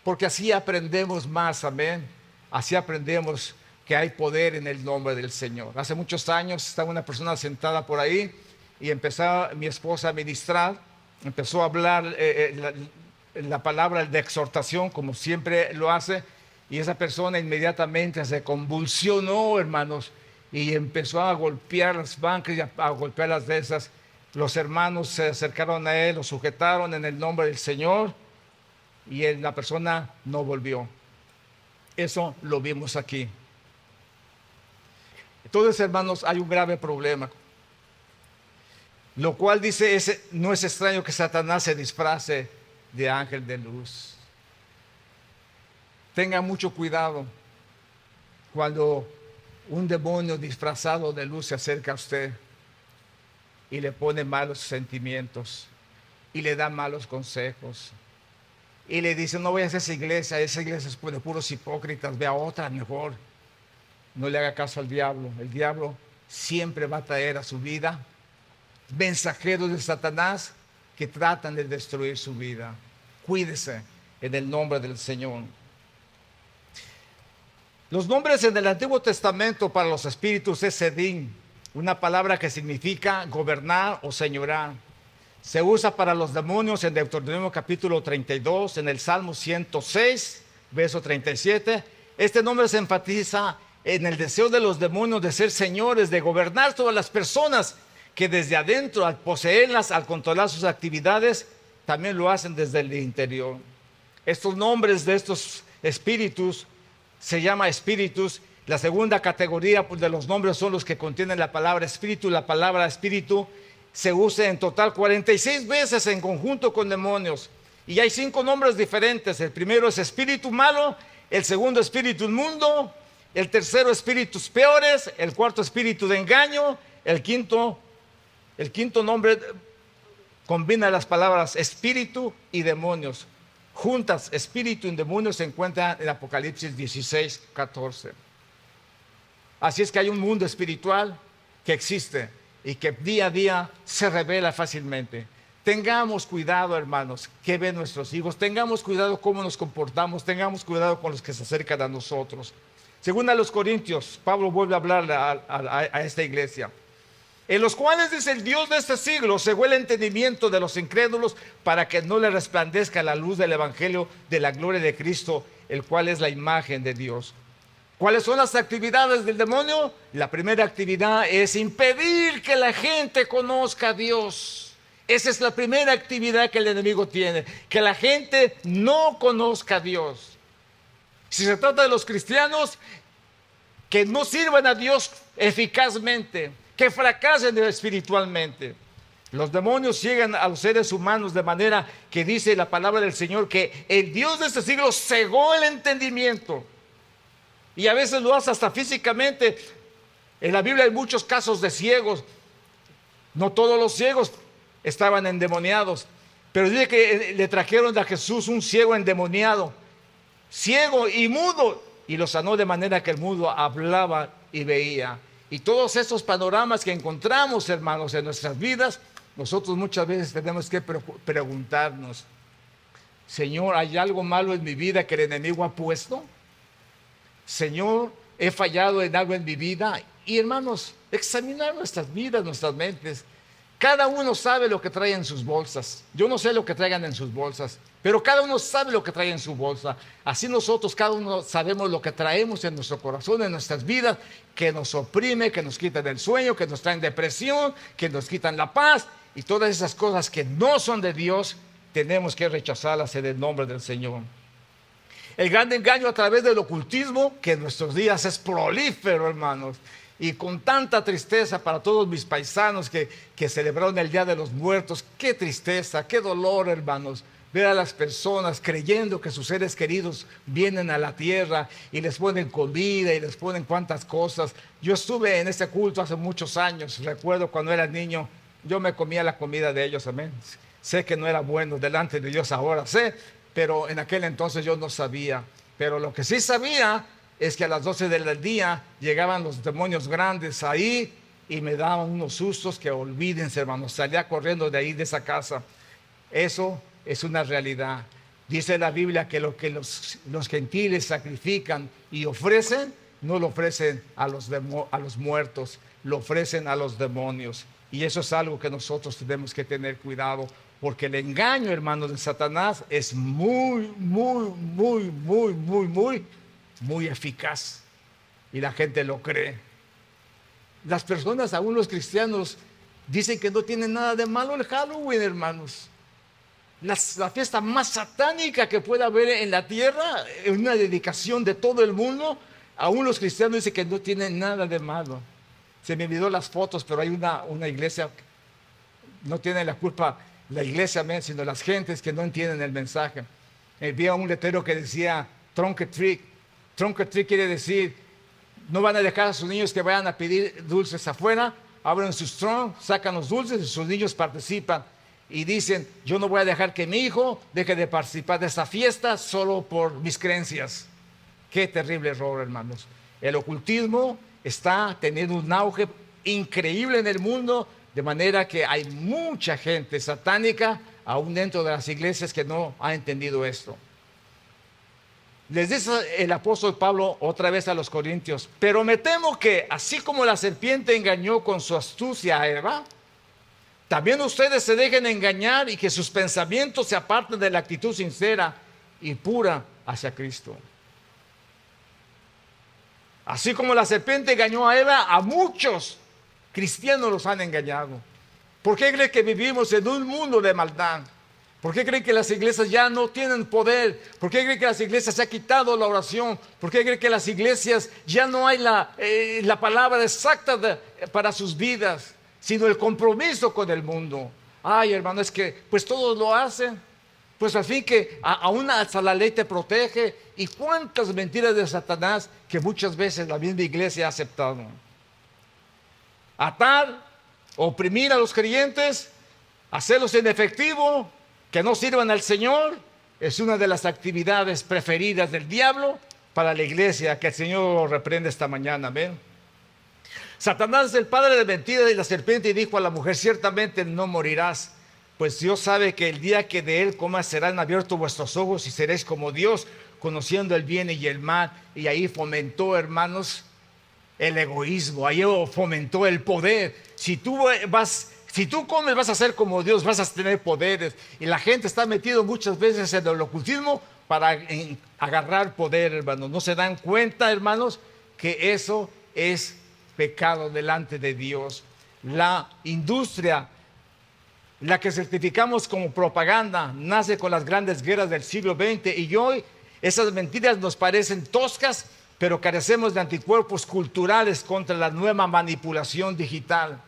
porque así aprendemos más, amén. Así aprendemos que hay poder en el nombre del Señor. Hace muchos años estaba una persona sentada por ahí y empezó mi esposa a ministrar, empezó a hablar la palabra de exhortación como siempre lo hace, y esa persona inmediatamente se convulsionó, hermanos, y empezó a golpear las bancas y a golpear las de esas. Los hermanos se acercaron a él, lo sujetaron en el nombre del Señor y la persona no volvió. Eso lo vimos aquí. Entonces, hermanos, hay un grave problema. Lo cual dice, no es extraño que Satanás se disfrace de ángel de luz. Tenga mucho cuidado cuando un demonio disfrazado de luz se acerca a usted y le pone malos sentimientos y le da malos consejos y le dice, no vayas a esa iglesia es de puros hipócritas, ve a otra mejor. No le haga caso al diablo. El diablo siempre va a traer a su vida mensajeros de Satanás que tratan de destruir su vida. Cuídese en el nombre del Señor. Los nombres en el Antiguo Testamento para los espíritus es Sedín, una palabra que significa gobernar o señorar. Se usa para los demonios en Deuteronomio capítulo 32, en el Salmo 106, verso 37. Este nombre se enfatiza en el deseo de los demonios de ser señores, de gobernar todas las personas que desde adentro, al poseerlas, al controlar sus actividades, también lo hacen desde el interior. Estos nombres de estos espíritus se llama espíritus. La segunda categoría de los nombres son los que contienen la palabra espíritu. La palabra espíritu se usa en total 46 veces en conjunto con demonios. Y hay 5 nombres diferentes. El primero es espíritu malo, el segundo espíritu inmundo, el tercero espíritus peores, el cuarto espíritu de engaño, el quinto nombre combina las palabras espíritu y demonios. Juntas, espíritu y demonios se encuentran en Apocalipsis 16, 14. Así es que hay un mundo espiritual que existe y que día a día se revela fácilmente. Tengamos cuidado, hermanos, que ven nuestros hijos. Tengamos cuidado cómo nos comportamos. Tengamos cuidado con los que se acercan a nosotros. Según a los Corintios, Pablo vuelve a hablar a esta iglesia. en los cuales, dice, el Dios de este siglo cegó el entendimiento de los incrédulos para que no le resplandezca la luz del evangelio de la gloria de Cristo, el cual es la imagen de Dios. ¿Cuáles son las actividades del demonio? La primera actividad es impedir que la gente conozca a Dios. Esa es la primera actividad que el enemigo tiene, que la gente no conozca a Dios. Si se trata de los cristianos, que no sirvan a Dios eficazmente, que fracasen espiritualmente. Los demonios llegan a los seres humanos de manera que dice la palabra del Señor que el Dios de este siglo cegó el entendimiento. Y a veces lo hace hasta físicamente. En la Biblia hay muchos casos de ciegos. No todos los ciegos estaban endemoniados, pero dice que le trajeron a Jesús un ciego endemoniado, ciego y mudo, y lo sanó de manera que el mudo hablaba y veía. Y todos esos panoramas que encontramos, hermanos, en nuestras vidas, nosotros muchas veces tenemos que preguntarnos: Señor, ¿hay algo malo en mi vida que el enemigo ha puesto? Señor, ¿he fallado en algo en mi vida? Y hermanos, examinar nuestras vidas, nuestras mentes. Cada uno sabe lo que trae en sus bolsas. Yo no sé lo que traigan en sus bolsas, pero cada uno sabe lo que trae en su bolsa. Así nosotros, cada uno sabemos lo que traemos en nuestro corazón, en nuestras vidas, que nos oprime, que nos quitan el sueño, que nos traen depresión, que nos quitan la paz. Y todas esas cosas que no son de Dios, tenemos que rechazarlas en el nombre del Señor. El gran engaño a través del ocultismo, que en nuestros días es prolífero, hermanos. Y con tanta tristeza para todos mis paisanos que celebraron el Día de los Muertos. Qué tristeza, qué dolor, hermanos, ver a las personas creyendo que sus seres queridos vienen a la tierra y les ponen comida y les ponen cuantas cosas. Yo estuve en ese culto hace muchos años. Recuerdo cuando era niño, yo me comía la comida de ellos, amén. Sé que no era bueno delante de Dios ahora, sé, pero en aquel entonces yo no sabía. Pero lo que sí sabía es que a las 12 del día llegaban los demonios grandes ahí y me daban unos sustos que olvídense, hermanos. Salía corriendo de ahí, de esa casa. Eso es una realidad. Dice la Biblia que lo que los gentiles sacrifican y ofrecen, no lo ofrecen a los muertos, lo ofrecen a los demonios. Y eso es algo que nosotros tenemos que tener cuidado, porque el engaño, hermanos, de Satanás es muy eficaz, y la gente lo cree. Las personas, aún los cristianos, dicen que no tiene nada de malo el Halloween, hermanos. La fiesta más satánica que pueda haber en la tierra, una dedicación de todo el mundo. Aún los cristianos dicen que no tiene nada de malo. Se me olvidó las fotos, pero hay una iglesia, no tiene la culpa la iglesia, sino las gentes que no entienden el mensaje. Vi un letrero que decía trunk or treat. Trunk or treat quiere decir, no van a dejar a sus niños que vayan a pedir dulces afuera. Abren sus trunks, sacan los dulces y sus niños participan. Y dicen, yo no voy a dejar que mi hijo deje de participar de esta fiesta solo por mis creencias. Qué terrible error, hermanos. El ocultismo está teniendo un auge increíble en el mundo, de manera que hay mucha gente satánica aún dentro de las iglesias que no ha entendido esto. Les dice el apóstol Pablo otra vez a los corintios: pero me temo que así como la serpiente engañó con su astucia a Eva, también ustedes se dejen engañar y que sus pensamientos se aparten de la actitud sincera y pura hacia Cristo. Así como la serpiente engañó a Eva, a muchos cristianos los han engañado. ¿Por qué creen que vivimos en un mundo de maldad? ¿Por qué creen que las iglesias ya no tienen poder? ¿Por qué creen que las iglesias se ha quitado la oración? ¿Por qué creen que las iglesias ya no hay la palabra exacta para sus vidas, sino el compromiso con el mundo? Ay, hermano, es que pues todos lo hacen. Pues al fin que aún hasta la ley te protege. Y cuántas mentiras de Satanás que muchas veces la misma iglesia ha aceptado. Atar, oprimir a los creyentes, hacerlos inefectivos, que no sirvan al Señor, es una de las actividades preferidas del diablo para la iglesia. Que el Señor lo reprenda esta mañana, amén. Satanás es el padre de mentira, y la serpiente dijo a la mujer: ciertamente no morirás, pues Dios sabe que el día que de él comas serán abiertos vuestros ojos y seréis como Dios, conociendo el bien y el mal. Y ahí fomentó, hermanos, el egoísmo, ahí fomentó el poder. Si tú comes, vas a ser como Dios, vas a tener poderes. Y la gente está metida muchas veces en el ocultismo para agarrar poder, hermanos. No se dan cuenta, hermanos, que eso es pecado delante de Dios. La industria, la que certificamos como propaganda, nace con las grandes guerras del siglo XX, y hoy esas mentiras nos parecen toscas, pero carecemos de anticuerpos culturales contra la nueva manipulación digital.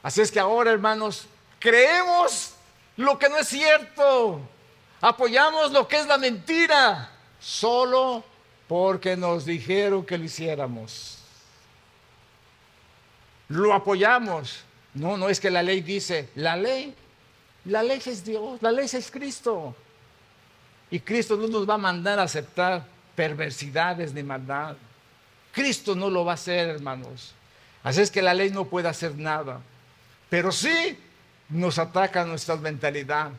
Así es que ahora, hermanos, creemos lo que no es cierto, apoyamos lo que es la mentira, solo porque nos dijeron que lo hiciéramos. Lo apoyamos. No es que la ley dice, la ley es Dios, la ley es Cristo. Y Cristo no nos va a mandar a aceptar perversidades ni maldad. Cristo no lo va a hacer, hermanos. Así es que la ley no puede hacer nada. Pero sí nos ataca nuestra mentalidad.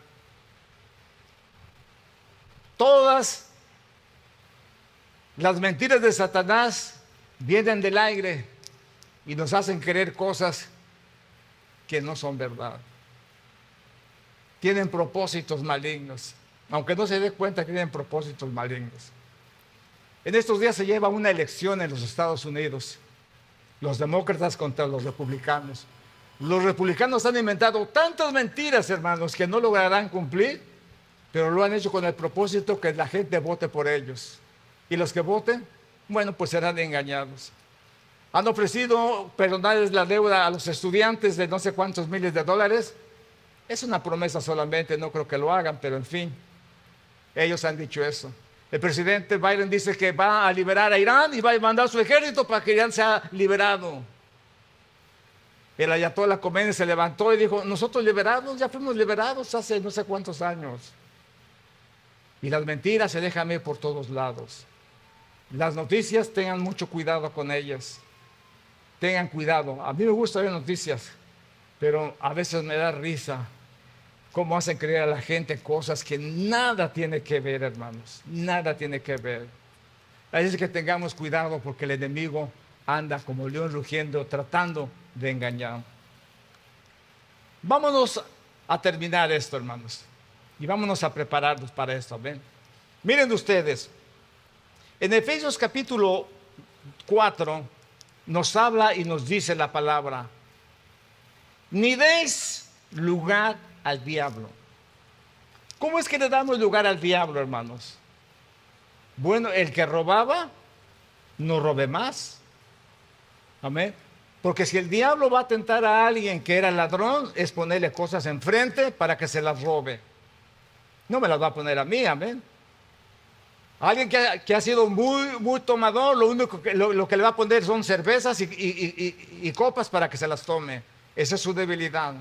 Todas las mentiras de Satanás vienen del aire y nos hacen creer cosas que no son verdad. Tienen propósitos malignos, aunque no se dé cuenta que tienen propósitos malignos. En estos días se lleva una elección en los Estados Unidos, los demócratas contra los republicanos. Los republicanos han inventado tantas mentiras, hermanos, que no lograrán cumplir, pero lo han hecho con el propósito que la gente vote por ellos. Y los que voten, bueno, pues serán engañados. Han ofrecido perdonarles la deuda a los estudiantes de no sé cuántos miles de dólares. Es una promesa solamente, no creo que lo hagan, pero en fin, ellos han dicho eso. El presidente Biden dice que va a liberar a Irán y va a mandar su ejército para que Irán sea liberado. El ayatollah Khomeini se levantó y dijo, nosotros liberados, ya fuimos liberados hace no sé cuántos años. Y las mentiras se dejan ir por todos lados. Las noticias, tengan mucho cuidado con ellas. Tengan cuidado. A mí me gusta ver noticias, pero a veces me da risa cómo hacen creer a la gente cosas que nada tiene que ver, hermanos. Nada tiene que ver. Así es que tengamos cuidado, porque el enemigo anda como león rugiendo tratando de engañar. Vámonos a terminar esto, hermanos, y vámonos a prepararnos para esto. ¿Ven? Miren ustedes, en Efesios capítulo 4 nos habla y nos dice la palabra: ni deis lugar al diablo. ¿Cómo es que le damos lugar al diablo, hermanos? Bueno, el que robaba, no robe más. Amén. Porque si el diablo va a tentar a alguien que era ladrón, es ponerle cosas enfrente para que se las robe. No me las va a poner a mí, amén. Alguien que ha sido muy tomador, lo único lo que le va a poner son cervezas y copas para que se las tome. Esa es su debilidad.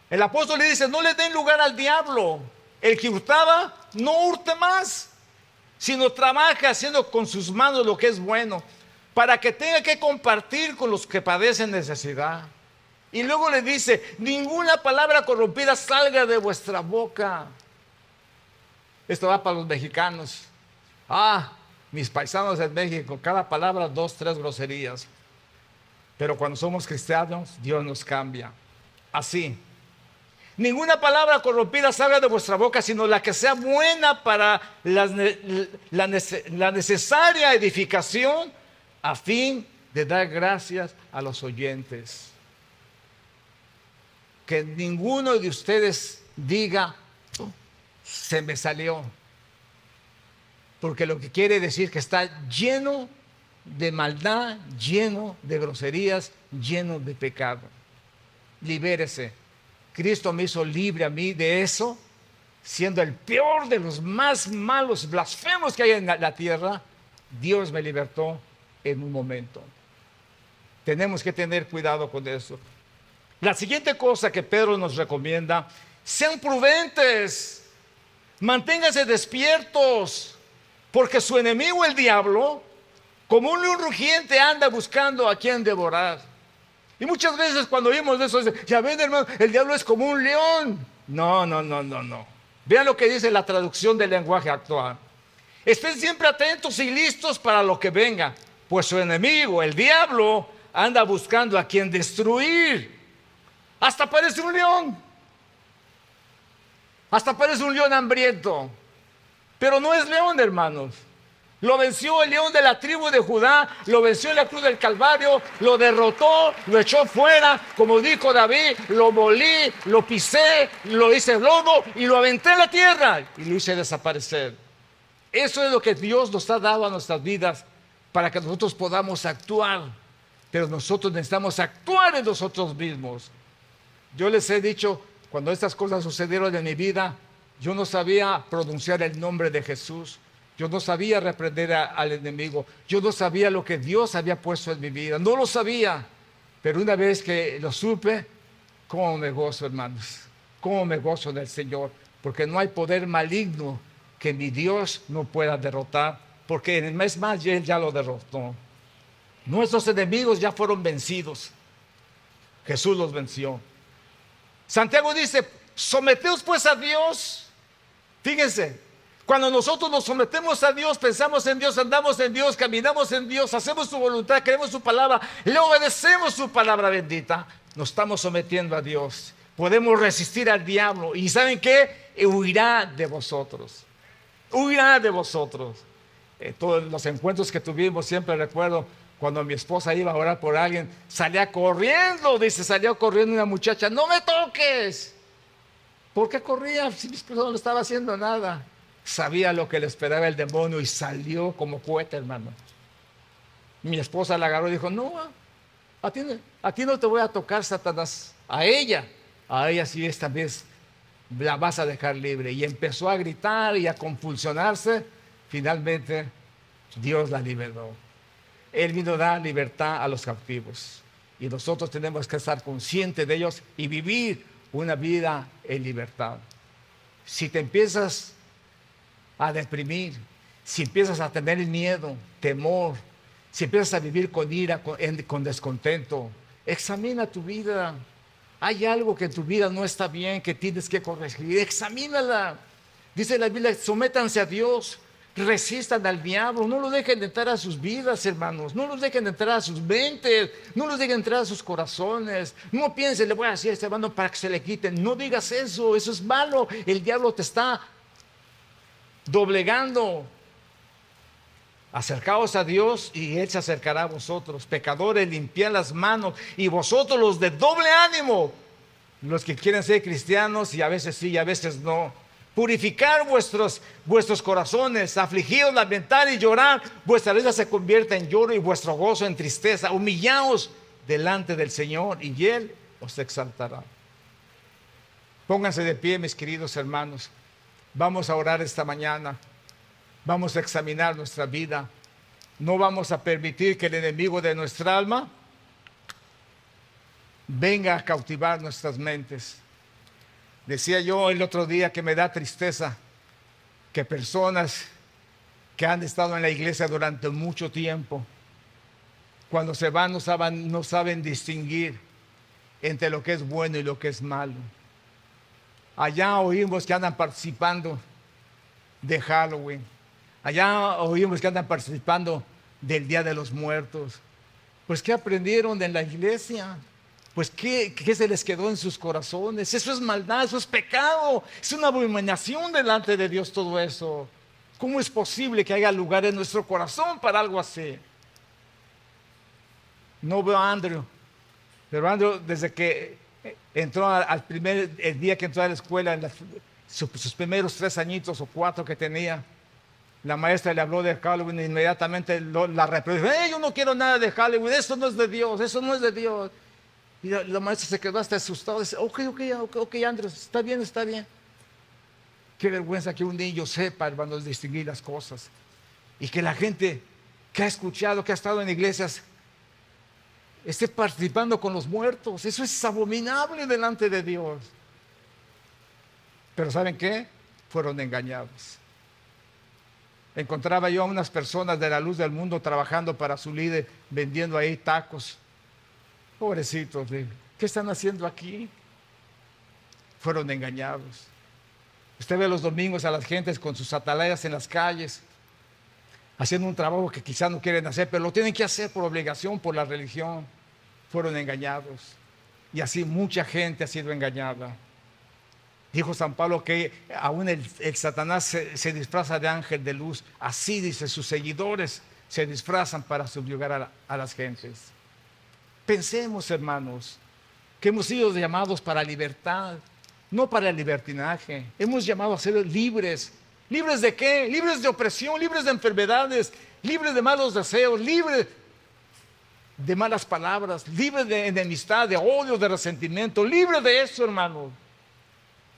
El apóstol le dice, no le den lugar al diablo. El que hurtaba, no hurte más, sino trabaja haciendo con sus manos lo que es bueno, para que tenga que compartir con los que padecen necesidad. Y luego le dice, ninguna palabra corrompida salga de vuestra boca. Esto va para los mexicanos. Mis paisanos en México, cada palabra 2, 3 groserías. Pero cuando somos cristianos, Dios nos cambia. Así. Ninguna palabra corrompida salga de vuestra boca, sino la que sea buena para la necesaria edificación, a fin de dar gracias a los oyentes. Que ninguno de ustedes diga, se me salió. Porque lo que quiere decir que está lleno de maldad, lleno de groserías, lleno de pecado. Libérese. Cristo me hizo libre a mí de eso, siendo el peor de los más malos, blasfemos que hay en la tierra. Dios me libertó en un momento. Tenemos que tener cuidado con eso. La siguiente cosa que Pedro nos recomienda: sean prudentes, manténganse despiertos, porque su enemigo, el diablo, como un león rugiente, anda buscando a quien devorar. Y muchas veces cuando oímos eso, ya ven, hermano, el diablo es como un león. No. Vean lo que dice la traducción del lenguaje actual. Estén siempre atentos y listos para lo que venga, pues su enemigo, el diablo, anda buscando a quien destruir. Hasta parece un león. Hasta parece un león hambriento. Pero no es león, hermanos. Lo venció el león de la tribu de Judá, lo venció en la cruz del Calvario, lo derrotó, lo echó fuera, como dijo David, lo molí, lo pisé, lo hice lodo y lo aventé en la tierra y lo hice desaparecer. Eso es lo que Dios nos ha dado a nuestras vidas para que nosotros podamos actuar, pero nosotros necesitamos actuar en nosotros mismos. Yo les he dicho, cuando estas cosas sucedieron en mi vida, yo no sabía pronunciar el nombre de Jesús. Yo no sabía reprender al enemigo. Yo no sabía lo que Dios había puesto en mi vida. No lo sabía. Pero una vez que lo supe, cómo me gozo, hermanos. Cómo me gozo en el Señor. Porque no hay poder maligno que mi Dios no pueda derrotar. Porque en el mes más Él ya lo derrotó. Nuestros enemigos ya fueron vencidos. Jesús los venció. Santiago dice, someteos pues a Dios. Fíjense. Cuando nosotros nos sometemos a Dios, pensamos en Dios, andamos en Dios, caminamos en Dios, hacemos su voluntad, creemos su palabra, le obedecemos su palabra bendita, nos estamos sometiendo a Dios. Podemos resistir al diablo. ¿Y saben qué? Huirá de vosotros. Huirá de vosotros. Todos los encuentros que tuvimos, siempre recuerdo cuando mi esposa iba a orar por alguien, salía corriendo, salió corriendo una muchacha, no me toques. ¿Por qué corría si mi esposa no estaba haciendo nada? Sabía lo que le esperaba el demonio y salió como cohete, hermano. Mi esposa la agarró y dijo, no, a ti no te voy a tocar, Satanás. A ella sí esta vez la vas a dejar libre. Y empezó a gritar y a convulsionarse. Finalmente, Dios la liberó. Él vino a dar libertad a los cautivos. Y nosotros tenemos que estar conscientes de ellos y vivir una vida en libertad. Si te empiezas a deprimir, si empiezas a tener miedo, temor, si empiezas a vivir con ira, con descontento, examina tu vida. Hay algo que en tu vida no está bien, que tienes que corregir, examínala. Dice la Biblia, sométanse a Dios, resistan al diablo, no lo dejen entrar a sus vidas, hermanos, no los dejen entrar a sus mentes, no los dejen entrar a sus corazones. No piensen, le voy a decir a este hermano para que se le quiten. No digas eso es malo. El diablo te está doblegando. Acercaos a Dios y Él se acercará a vosotros. Pecadores, limpiad las manos. Y vosotros los de doble ánimo, los que quieren ser cristianos y a veces sí y a veces no, purificar vuestros corazones, afligidos, lamentar y llorar. Vuestra risa se convierta en lloro y vuestro gozo en tristeza. Humillaos delante del Señor y Él os exaltará. Pónganse de pie, mis queridos hermanos. Vamos a orar esta mañana. Vamos a examinar nuestra vida. No vamos a permitir que el enemigo de nuestra alma venga a cautivar nuestras mentes. Decía yo el otro día que me da tristeza que personas que han estado en la iglesia durante mucho tiempo, cuando se van no saben distinguir entre lo que es bueno y lo que es malo. Allá oímos que andan participando de Halloween. Allá oímos que andan participando del Día de los Muertos. Pues ¿qué aprendieron en la iglesia? Pues ¿qué se les quedó en sus corazones? Eso es maldad, eso es pecado. Es una abominación delante de Dios todo eso. ¿Cómo es posible que haya lugar en nuestro corazón para algo así? No veo a Andrew, pero Andrew desde que entró el día que entró a la escuela, sus primeros 3 añitos o 4 que tenía, la maestra le habló de Halloween e inmediatamente la reprodujo. Yo no quiero nada de Halloween, eso no es de Dios, eso no es de Dios. Y la maestra se quedó hasta asustada. Dice, ok, Andrés, está bien, está bien. Qué vergüenza que un niño sepa, hermanos, distinguir las cosas. Y que la gente que ha escuchado, que ha estado en iglesias, esté participando con los muertos. Eso es abominable delante de Dios. Pero ¿saben qué? Fueron engañados. Encontraba yo a unas personas de la luz del mundo trabajando para su líder, vendiendo ahí tacos. Pobrecitos, ¿qué están haciendo aquí? Fueron engañados. Usted ve los domingos a las gentes con sus atalayas en las calles, haciendo un trabajo que quizás no quieren hacer, pero lo tienen que hacer por obligación, por la religión. Fueron engañados. Y así mucha gente ha sido engañada. Dijo San Pablo que aún el Satanás se disfraza de ángel de luz. Así dice, sus seguidores se disfrazan para subyugar a las gentes. Pensemos, hermanos, que hemos sido llamados para libertad, no para el libertinaje. Hemos llamado a ser libres. ¿Libres de qué? Libres de opresión, libres de enfermedades, libres de malos deseos, libres de malas palabras, libres de enemistad, de odio, de resentimiento, libres de eso, hermanos.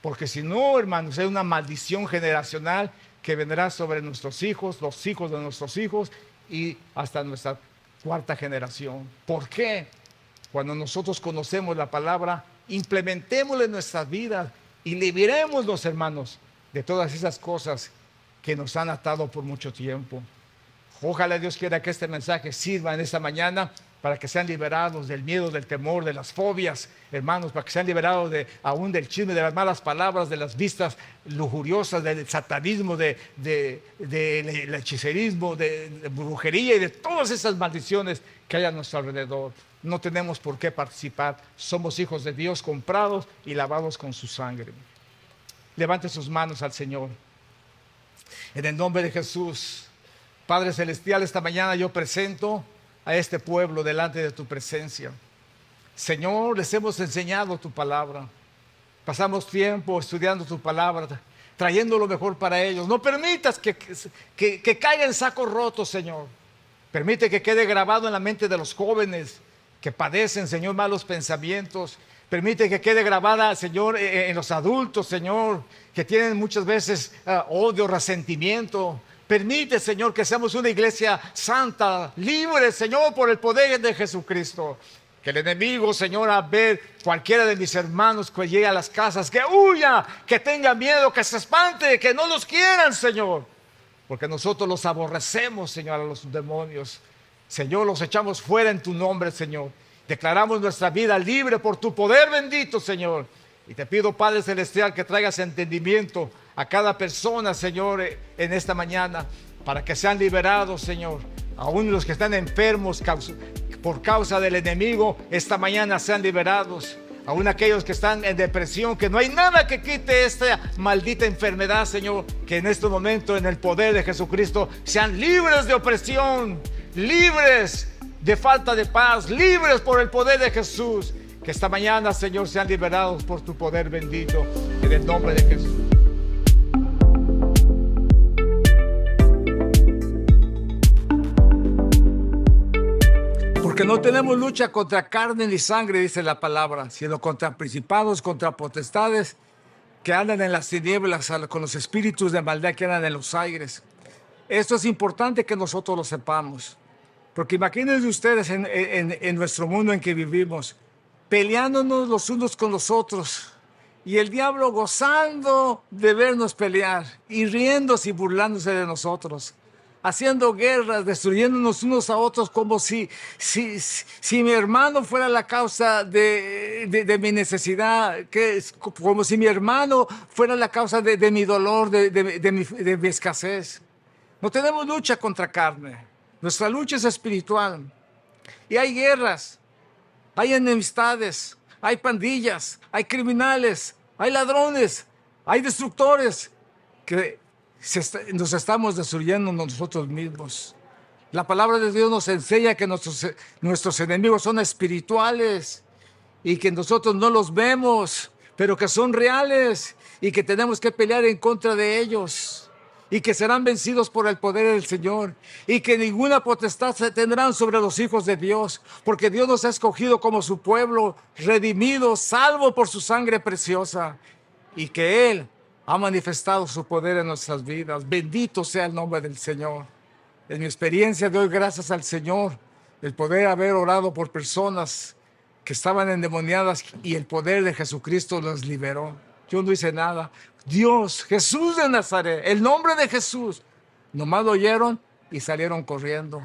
Porque si no, hermanos, hay una maldición generacional que vendrá sobre nuestros hijos, los hijos de nuestros hijos y hasta nuestra cuarta generación. ¿Por qué? Cuando nosotros conocemos la palabra, implementémosla en nuestras vidas y liberémonos, hermanos, de todas esas cosas que nos han atado por mucho tiempo. Ojalá Dios quiera que este mensaje sirva en esta mañana para que sean liberados del miedo, del temor, de las fobias, hermanos, para que sean liberados aún del chisme, de las malas palabras, de las vistas lujuriosas, del satanismo, del hechicerismo, de brujería y de todas esas maldiciones que hay a nuestro alrededor. No tenemos por qué participar. Somos hijos de Dios, comprados y lavados con su sangre. Levante sus manos al Señor. En el nombre de Jesús, Padre Celestial, esta mañana yo presento a este pueblo delante de tu presencia. Señor, les hemos enseñado tu palabra. Pasamos tiempo estudiando tu palabra, trayendo lo mejor para ellos. No permitas que caiga en sacos rotos, Señor. Permite que quede grabado en la mente de los jóvenes que padecen, Señor, malos pensamientos. Permite que quede grabada, Señor, en los adultos, Señor, que tienen muchas veces odio, resentimiento. Permite, Señor, que seamos una iglesia santa, libre, Señor, por el poder de Jesucristo. Que el enemigo, Señor, a ver cualquiera de mis hermanos que llegue a las casas, que huya, que tenga miedo, que se espante, que no los quieran, Señor. Porque nosotros los aborrecemos, Señor, a los demonios. Señor, los echamos fuera en tu nombre, Señor. Declaramos nuestra vida libre por tu poder bendito, Señor. Y te pido, Padre Celestial, que traigas entendimiento a cada persona, Señor, en esta mañana, para que sean liberados, Señor. Aún los que están enfermos por causa del enemigo, esta mañana sean liberados. Aún aquellos que están en depresión, que no hay nada que quite esta maldita enfermedad, Señor, que en este momento, en el poder de Jesucristo, sean libres de opresión, libres de falta de paz, libres por el poder de Jesús. Que esta mañana, Señor, sean liberados por tu poder bendito, en el nombre de Jesús. Porque no tenemos lucha contra carne ni sangre, dice la palabra, sino contra principados, contra potestades que andan en las tinieblas, con los espíritus de maldad que andan en los aires. Esto es importante que nosotros lo sepamos. Porque imagínense ustedes en nuestro mundo en que vivimos, peleándonos los unos con los otros, y el diablo gozando de vernos pelear, y riéndose y burlándose de nosotros, haciendo guerras, destruyéndonos unos a otros, como si mi hermano fuera la causa de mi necesidad, como si mi hermano fuera la causa de mi dolor, de mi escasez. No tenemos lucha contra carne. Nuestra lucha es espiritual. Y hay guerras, hay enemistades, hay pandillas, hay criminales, hay ladrones, hay destructores que nos estamos destruyendo nosotros mismos. La palabra de Dios nos enseña que nuestros enemigos son espirituales y que nosotros no los vemos, pero que son reales y que tenemos que pelear en contra de ellos. Y que serán vencidos por el poder del Señor, y que ninguna potestad se tendrán sobre los hijos de Dios, porque Dios nos ha escogido como su pueblo, redimido, salvo por su sangre preciosa, y que Él ha manifestado su poder en nuestras vidas. Bendito sea el nombre del Señor. En mi experiencia doy gracias al Señor, el poder haber orado por personas que estaban endemoniadas y el poder de Jesucristo los liberó. Yo no hice nada. Dios, Jesús de Nazaret, el nombre de Jesús, nomás lo oyeron y salieron corriendo.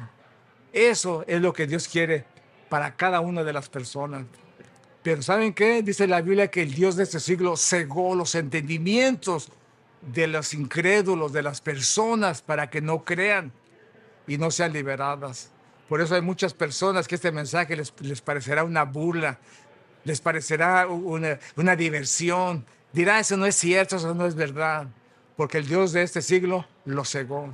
Eso es lo que Dios quiere para cada una de las personas. Pero ¿saben qué? Dice la Biblia que el Dios de este siglo cegó los entendimientos de los incrédulos, de las personas, para que no crean. y no sean liberadas. Por eso hay muchas personas que este mensaje les parecerá una burla, les parecerá una diversión. Dirá, eso no es cierto, eso no es verdad, porque el Dios de este siglo los cegó.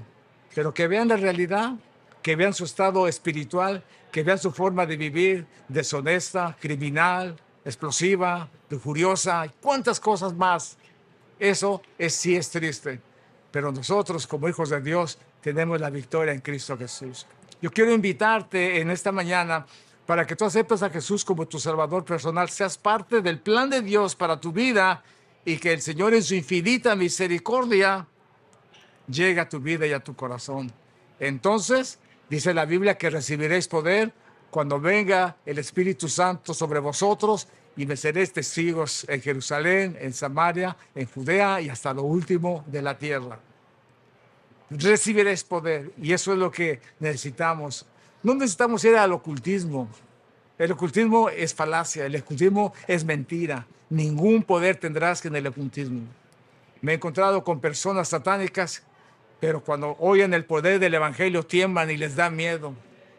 Pero que vean la realidad, que vean su estado espiritual, que vean su forma de vivir, deshonesta, criminal, explosiva, lujuriosa, y cuántas cosas más. Eso sí es triste, pero nosotros como hijos de Dios tenemos la victoria en Cristo Jesús. Yo quiero invitarte en esta mañana para que tú aceptes a Jesús como tu Salvador personal, seas parte del plan de Dios para tu vida y que el Señor en su infinita misericordia llegue a tu vida y a tu corazón. Entonces, dice la Biblia que recibiréis poder cuando venga el Espíritu Santo sobre vosotros y me seréis testigos en Jerusalén, en Samaria, en Judea y hasta lo último de la tierra. Recibiréis poder y eso es lo que necesitamos. No necesitamos ir al ocultismo. El ocultismo es falacia, el ocultismo es mentira. Ningún poder tendrás que en el ocultismo. Me he encontrado con personas satánicas, pero cuando oyen el poder del evangelio tiemblan y les da miedo.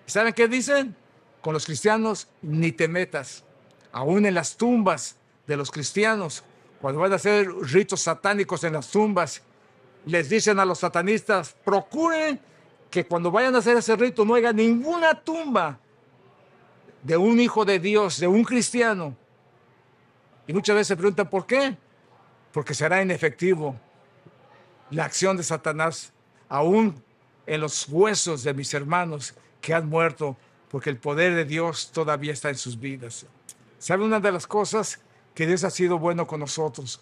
¿Saben qué dicen? Con los cristianos ni te metas. Aún en las tumbas de los cristianos, cuando van a hacer ritos satánicos en las tumbas, les dicen a los satanistas, procuren que cuando vayan a hacer ese rito no haya ninguna tumba de un hijo de Dios, de un cristiano. Y muchas veces se preguntan, ¿por qué? Porque será inefectivo la acción de Satanás, aún en los huesos de mis hermanos que han muerto, porque el poder de Dios todavía está en sus vidas. ¿Sabe una de las cosas? Que Dios ha sido bueno con nosotros.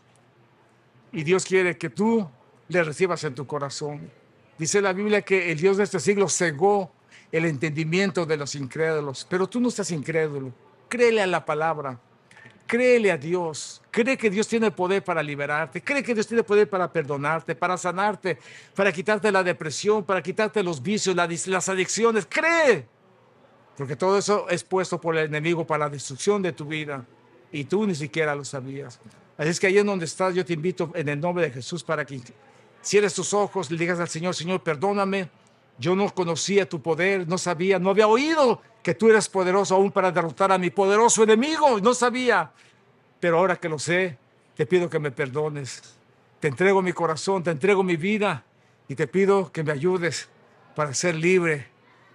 Y Dios quiere que tú le recibas en tu corazón. Dice la Biblia que el Dios de este siglo cegó el entendimiento de los incrédulos. Pero tú no estás incrédulo. Créele a la palabra. Créele a Dios. Cree que Dios tiene poder para liberarte. Cree que Dios tiene poder para perdonarte, para sanarte, para quitarte la depresión, para quitarte los vicios, las adicciones. Cree. Porque todo eso es puesto por el enemigo para la destrucción de tu vida. Y tú ni siquiera lo sabías. Así es que ahí en donde estás, yo te invito en el nombre de Jesús para que cierres tus ojos, le digas al Señor, Señor, perdóname. Yo no conocía tu poder, no sabía, no había oído que tú eres poderoso aún para derrotar a mi poderoso enemigo. No sabía. Pero ahora que lo sé, te pido que me perdones. Te entrego mi corazón, te entrego mi vida y te pido que me ayudes para ser libre.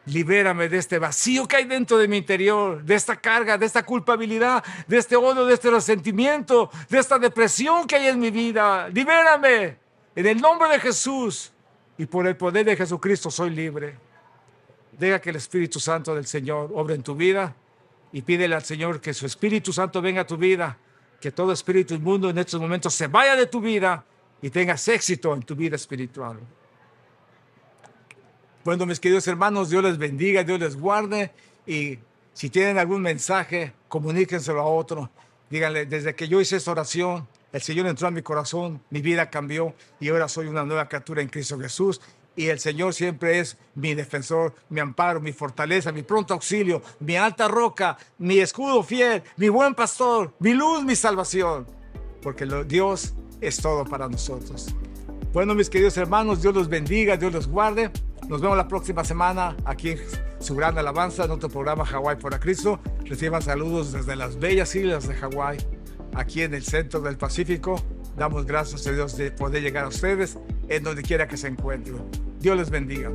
Libérame de este vacío que hay dentro de mi interior, de esta carga, de esta culpabilidad, de este odio, de este resentimiento, de esta depresión que hay en mi vida. Libérame en el nombre de Jesús y por el poder de Jesucristo soy libre. Deja que el Espíritu Santo del Señor obre en tu vida y pídele al Señor que su Espíritu Santo venga a tu vida, que todo espíritu inmundo en estos momentos se vaya de tu vida y tengas éxito en tu vida espiritual. Bueno, mis queridos hermanos, Dios les bendiga, Dios les guarde y si tienen algún mensaje, comuníquenselo a otro. Díganle, desde que yo hice esta oración, el Señor entró a mi corazón, mi vida cambió y ahora soy una nueva criatura en Cristo Jesús. Y el Señor siempre es mi defensor, mi amparo, mi fortaleza, mi pronto auxilio, mi alta roca, mi escudo fiel, mi buen pastor, mi luz, mi salvación. Porque Dios es todo para nosotros. Bueno, mis queridos hermanos, Dios los bendiga, Dios los guarde. Nos vemos la próxima semana aquí en su gran alabanza, en otro programa Hawái por a Cristo. Reciban saludos desde las bellas islas de Hawái, aquí en el centro del Pacífico. Damos gracias a Dios de poder llegar a ustedes en donde quiera que se encuentren. Dios les bendiga.